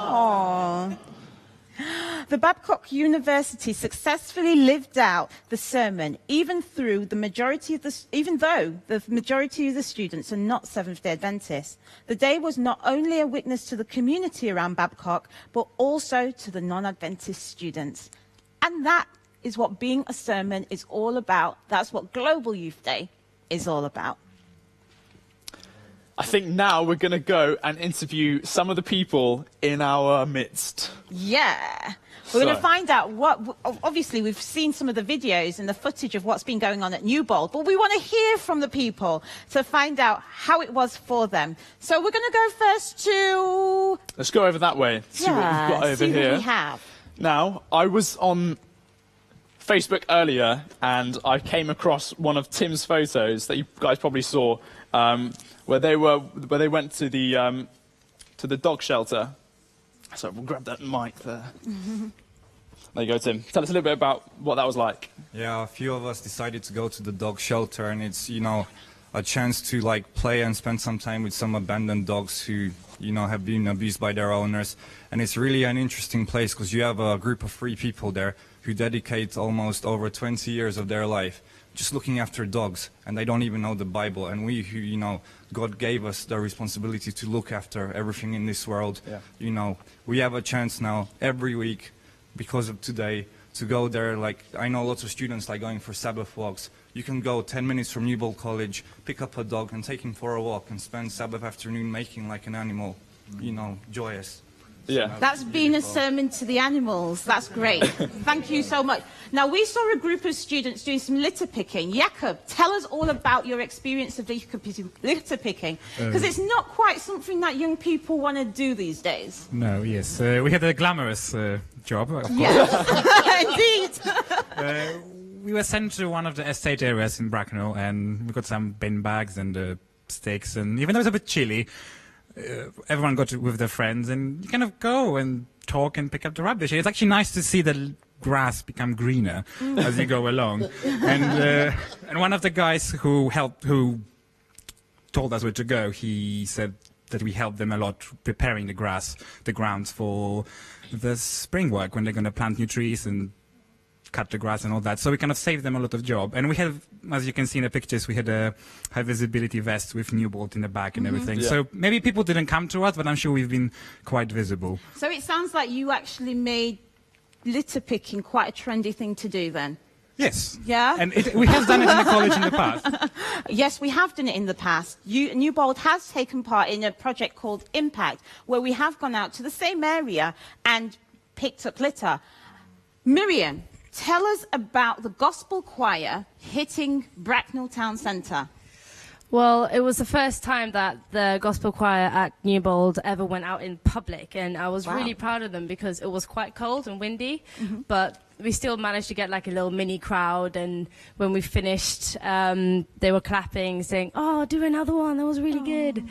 Speaker 4: Aww. The Babcock University successfully lived out the sermon, even though the majority of the students are not Seventh-day Adventists. The day was not only a witness to the community around Babcock, but also to the non-Adventist students. And that is what being a sermon is all about. That's what Global Youth Day is all about.
Speaker 3: I think now we're going to go and interview some of the people in our midst.
Speaker 4: Yeah. We're going to find out obviously we've seen some of the videos and the footage of what's been going on at New Bowl, but we want to hear from the people to find out how it was for them. So we're going to go first to...
Speaker 3: Let's go over that way. See what we've got over
Speaker 4: see
Speaker 3: here.
Speaker 4: What we have.
Speaker 3: Now, I was on Facebook earlier and I came across one of Tim's photos that you guys probably saw, where they went to the dog shelter. So we'll grab that mic there. There you go, Tim. Tell us a little bit about what that was like.
Speaker 10: Yeah, a few of us decided to go to the dog shelter, and it's, you know, a chance to like play and spend some time with some abandoned dogs who, you know, have been abused by their owners. And it's really an interesting place because you have a group of 3 people there who dedicate almost over 20 years of their life just looking after dogs, and they don't even know the Bible. And we who, you know, God gave us the responsibility to look after everything in this world.
Speaker 3: Yeah.
Speaker 10: You know, we have a chance now every week because of today to go there. Like, I know lots of students like going for Sabbath walks. You can go 10 minutes from Newbold College, pick up a dog and take him for a walk and spend Sabbath afternoon making like an animal, you know, joyous.
Speaker 3: Yeah.
Speaker 4: That's been a sermon to the animals. That's great. Thank you so much. Now, we saw a group of students doing some litter picking. Jakob, tell us all about your experience of litter picking, because it's not quite something that young people want to do these days.
Speaker 11: No, yes. We had a glamorous job, of course.
Speaker 4: Yes,
Speaker 11: indeed. We were sent to one of the estate areas in Bracknell, and we got some bin bags and sticks, and even though it was a bit chilly, everyone got with their friends, and you kind of go and talk and pick up the rubbish. It's actually nice to see the grass become greener as you go along. And one of the guys who told us where to go, he said that we helped them a lot preparing the grounds for the spring work when they're going to plant new trees and cut the grass and all that. So we kind of saved them a lot of job. And we have, as you can see in the pictures, we had a high visibility vest with Newbold in the back and everything.
Speaker 3: Yeah.
Speaker 11: So maybe people didn't come to us, but I'm sure we've been quite visible.
Speaker 4: So it sounds like you actually made litter picking quite a trendy thing to do then.
Speaker 11: Yes.
Speaker 4: Yeah?
Speaker 11: And we have done it in the college in the past.
Speaker 4: Yes, we have done it in the past. Newbold has taken part in a project called Impact, where we have gone out to the same area and picked up litter. Miriam, tell us about the gospel choir hitting Bracknell Town Centre.
Speaker 6: Well, it was the first time that the gospel choir at Newbold ever went out in public, and I was really proud of them because it was quite cold and windy, but we still managed to get like a little mini crowd, and when we finished, they were clapping, saying, "Oh, do another one, that was really good."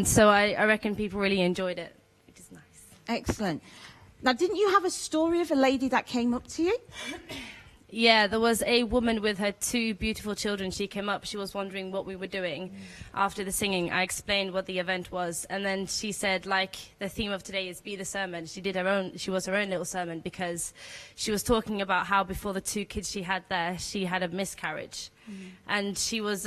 Speaker 6: So I reckon people really enjoyed it, which is nice.
Speaker 4: Excellent. Now, didn't you have a story of a lady that came up to you?
Speaker 6: Yeah, there was a woman with her 2 beautiful children. She came up, she was wondering what we were doing after the singing. I explained what the event was, and then she said, like, the theme of today is Be the Sermon. She was her own little sermon because she was talking about how before the 2 kids she had there, she had a miscarriage. And she was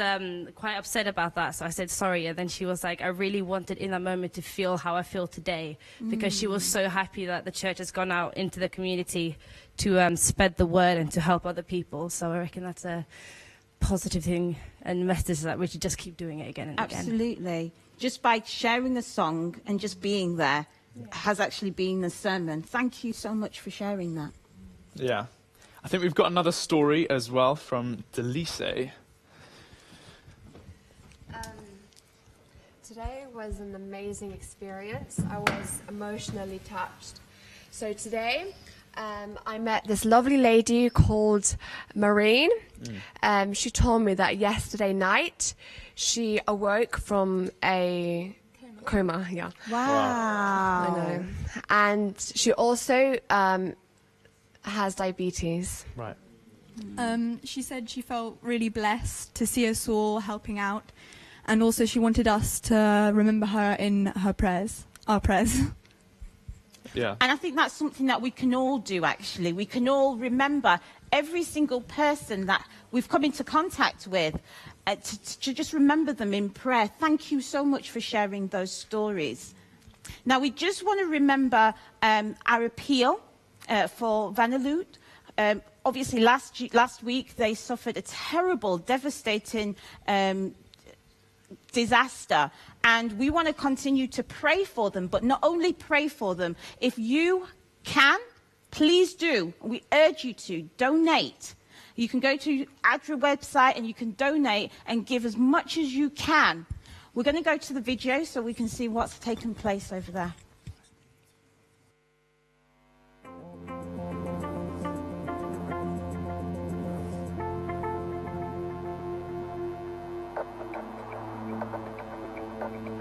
Speaker 6: quite upset about that, so I said sorry, and then she was like, I really wanted in that moment to feel how I feel today, because she was so happy that the church has gone out into the community to spread the word and to help other people. So I reckon that's a positive thing and message that we should just keep doing it again and again.
Speaker 4: Absolutely. Just by sharing a song and just being there has actually been the sermon. Thank you so much for sharing that.
Speaker 3: Yeah. I think we've got another story as well from Delise.
Speaker 12: Today was an amazing experience. I was emotionally touched. So today, I met this lovely lady called Maureen. She told me that yesterday night she awoke from a coma. Yeah.
Speaker 4: Wow.
Speaker 12: I know. And she also has diabetes.
Speaker 3: Right.
Speaker 13: She said she felt really blessed to see us all helping out, and also she wanted us to remember her in her prayers, our prayers.
Speaker 3: Yeah.
Speaker 4: And I think that's something that we can all do, actually. We can all remember every single person that we've come into contact with, to just remember them in prayer. Thank you so much for sharing those stories. Now, we just want to remember our appeal for Vanderloot. Obviously, last week they suffered a terrible, devastating disaster, and we want to continue to pray for them, but not only pray for them. If you can, please do. We urge you to donate. You can go to ADRA website and you can donate and give as much as you can. We're going to go to the video so we can see what's taken place over there.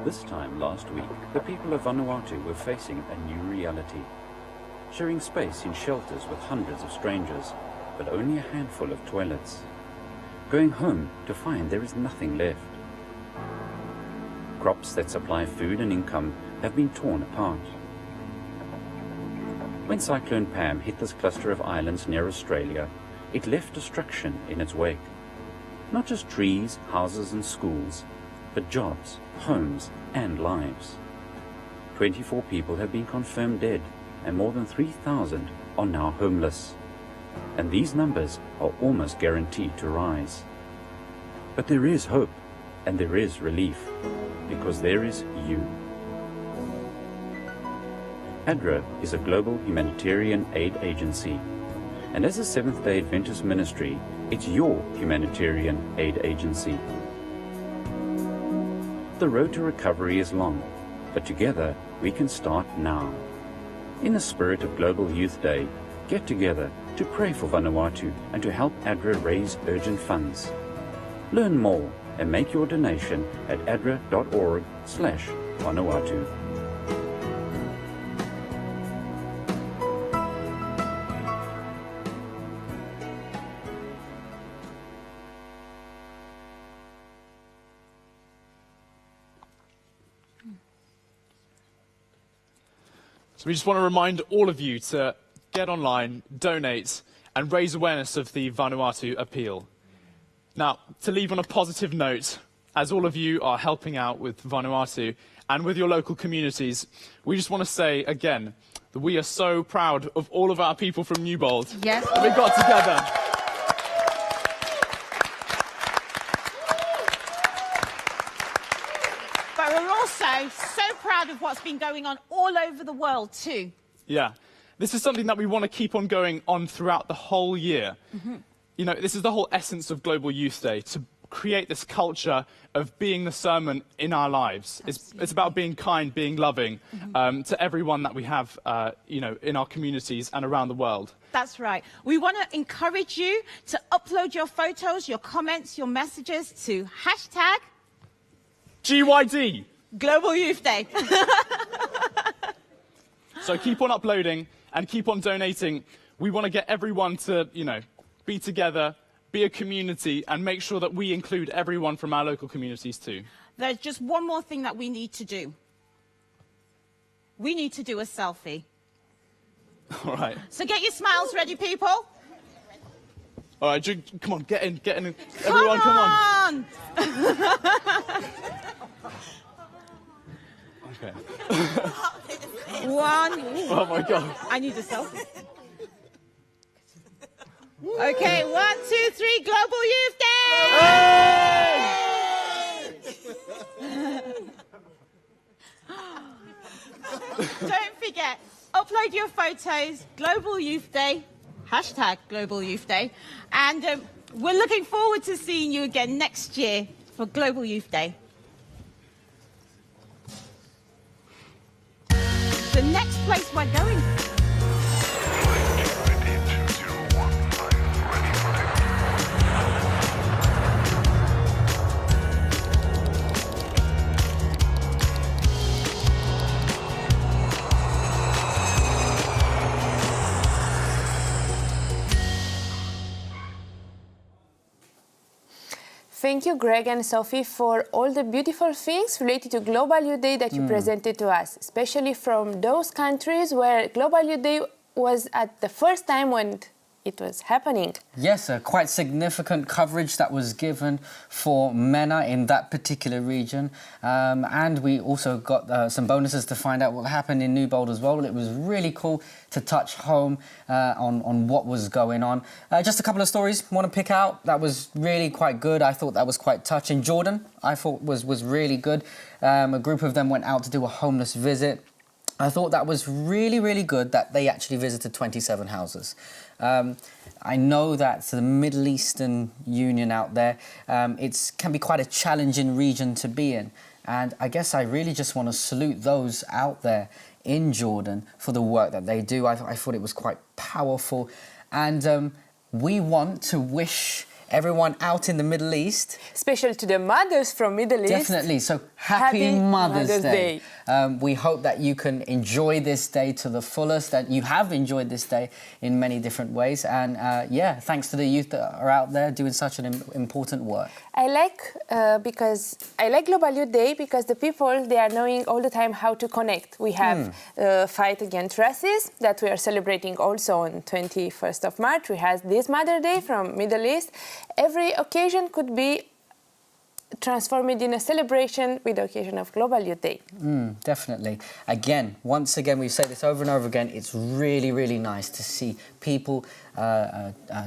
Speaker 16: This time last week, the people of Vanuatu were facing a new reality. Sharing space in shelters with hundreds of strangers, but only a handful of toilets. going home to find there is nothing left. Crops that supply food and income have been torn apart. When Cyclone Pam hit this cluster of islands near Australia, it left destruction in its wake. Not just trees, houses and schools, but jobs, homes and lives. 24 people have been confirmed dead and more than 3,000 are now homeless. And these numbers are almost guaranteed to rise. But there is hope and there is relief, because there is you. ADRA is a global humanitarian aid agency, and as a Seventh-day Adventist ministry, it's your humanitarian aid agency. The road to recovery is long, but together we can start now. In the spirit of Global Youth Day, get together to pray for Vanuatu and to help ADRA raise urgent funds. Learn more and make your donation at adra.org/Vanuatu.
Speaker 3: So we just want to remind all of you to get online, donate, and raise awareness of the Vanuatu appeal. Now, to leave on a positive note, as all of you are helping out with Vanuatu and with your local communities, we just want to say again that we are so proud of all of our people from Newbold.
Speaker 4: Yes.
Speaker 3: That we got together.
Speaker 4: But we're also so proud of what's been going on all over the world too.
Speaker 3: Yeah. This is something that we want to keep on going on throughout the whole year.
Speaker 4: Mm-hmm.
Speaker 3: You know, this is the whole essence of Global Youth Day, to create this culture of being the sermon in our lives. It's about being kind, being loving to everyone that we have, you know, in our communities and around the world.
Speaker 4: That's right. We want to encourage you to upload your photos, your comments, your messages to hashtag
Speaker 3: GYD!
Speaker 4: Global Youth Day.
Speaker 3: So keep on uploading and keep on donating. We want to get everyone to, you know, be together, be a community, and make sure that we include everyone from our local communities too.
Speaker 4: There's just one more thing that we need to do. We need to do a selfie.
Speaker 3: All right.
Speaker 4: So get your smiles ready, people.
Speaker 3: All right, come on, get in. Everyone, come on. Okay.
Speaker 4: One.
Speaker 3: Oh my God.
Speaker 4: I need a selfie. Okay, 1, 2, 3, Global Youth Day! Don't forget, upload your photos, Global Youth Day, hashtag Global Youth Day, and we're looking forward to seeing you again next year for Global Youth Day. The next place we're going.
Speaker 14: Thank you, Greg and Sophie, for all the beautiful things related to Global Youth Day that you presented to us, especially from those countries where Global Youth Day was at the first time when it was happening.
Speaker 15: Yes, quite significant coverage that was given for MENA in that particular region. And we also got some bonuses to find out what happened in Newbold as well. It was really cool to touch home on what was going on. Just a couple of stories I want to pick out that was really quite good. I thought that was quite touching. Jordan, I thought was really good. A group of them went out to do a homeless visit. I thought that was really, really good that they actually visited 27 houses. I know that the Middle Eastern Union out there, it can be quite a challenging region to be in. And I guess I really just want to salute those out there in Jordan for the work that they do. I thought it was quite powerful. And we want to wish everyone out in the Middle East.
Speaker 14: Special to the mothers from Middle East.
Speaker 15: Definitely. So happy Mother's Day. We hope that you can enjoy this day to the fullest, that you have enjoyed this day in many different ways. And yeah, thanks to the youth that are out there doing such an important work.
Speaker 14: I like Global Youth Day because the people, they are knowing all the time how to connect. We have Fight Against Racism that we are celebrating also on 21st of March. We have this Mother Day from Middle East. Every occasion could be transformed in a celebration with the occasion of Global Youth Day.
Speaker 15: Definitely. Once again, we say this over and over again, it's really, really nice to see people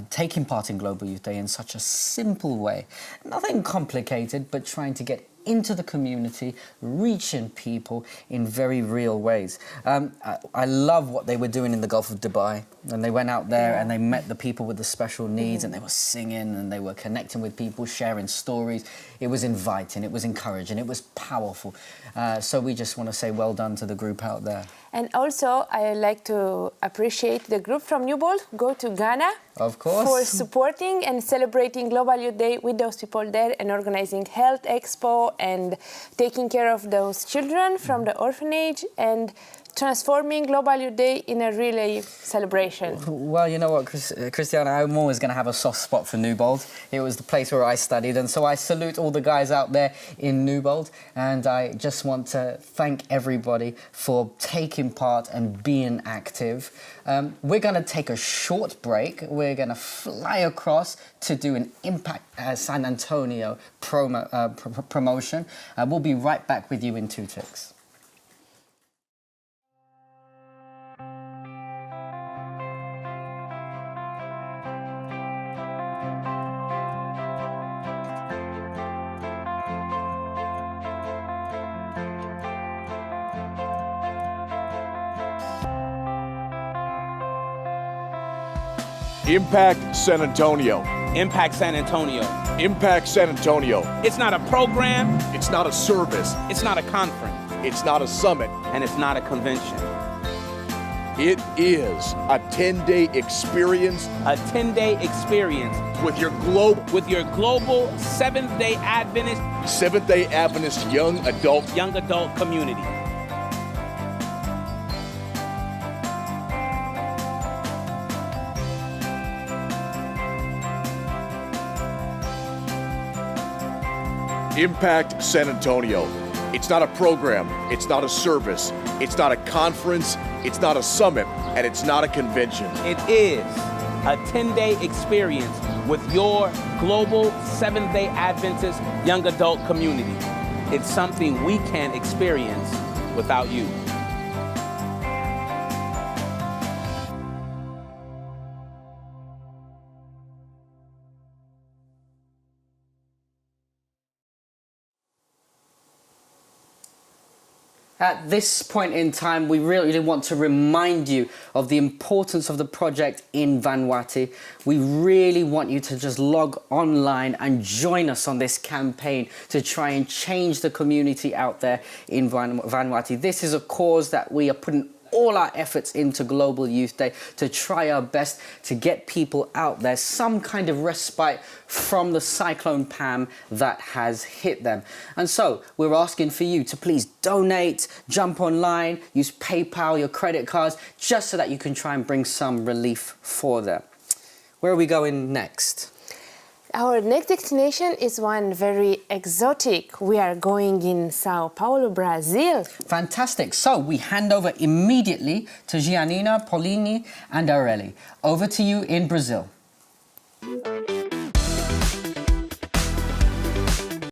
Speaker 15: taking part in Global Youth Day in such a simple way. Nothing complicated, but trying to get into the community, reaching people in very real ways. I love what they were doing in the Gulf of Dubai. And they went out there and they met the people with the special needs and they were singing and they were connecting with people, sharing stories. It was inviting, it was encouraging, it was powerful. So we just want to say well done to the group out there.
Speaker 14: And also, I like to appreciate the group from Newbold, go to Ghana.
Speaker 15: Of course.
Speaker 14: For supporting and celebrating Global Youth Day with those people there and organizing Health Expo and taking care of those children from the orphanage and transforming Global Youth Day in a really celebration.
Speaker 15: Well, you know what, Christiana, I'm always going to have a soft spot for Newbold. It was the place where I studied, and so I salute all the guys out there in Newbold, and I just want to thank everybody for taking part and being active. We're going to take a short break. We're going to fly across to do an Impact San Antonio promotion. We'll be right back with you in 2 ticks.
Speaker 1: Impact San Antonio.
Speaker 17: Impact San Antonio.
Speaker 1: Impact San Antonio.
Speaker 17: It's not a program.
Speaker 1: It's not a service.
Speaker 17: It's not a conference.
Speaker 1: It's not a summit.
Speaker 17: And it's not a convention.
Speaker 1: It is a 10-day experience.
Speaker 17: A 10-day experience.
Speaker 1: With your global
Speaker 17: Seventh-day
Speaker 1: Adventist young adult
Speaker 17: community.
Speaker 1: Impact San Antonio. It's not a program, it's not a service, it's not a conference, it's not a summit, and it's not a convention.
Speaker 17: It is a 10-day experience with your global Seventh-day Adventist young adult community. It's something we can't experience without you.
Speaker 15: At this point in time, we really want to remind you of the importance of the project in Vanuatu. We really want you to just log online and join us on this campaign to try and change the community out there in Vanuatu. This is a cause that we are putting all our efforts into Global Youth Day to try our best to get people out there some kind of respite from the Cyclone Pam that has hit them. And so we're asking for you to please donate, jump online, use PayPal, your credit cards, just so that you can try and bring some relief for them. Where are we going next?
Speaker 14: Our next destination is one very exotic. We are going in Sao Paulo, Brazil.
Speaker 15: Fantastic. So we hand over immediately to Giannina, Paulini and Areli. Over to you in Brazil.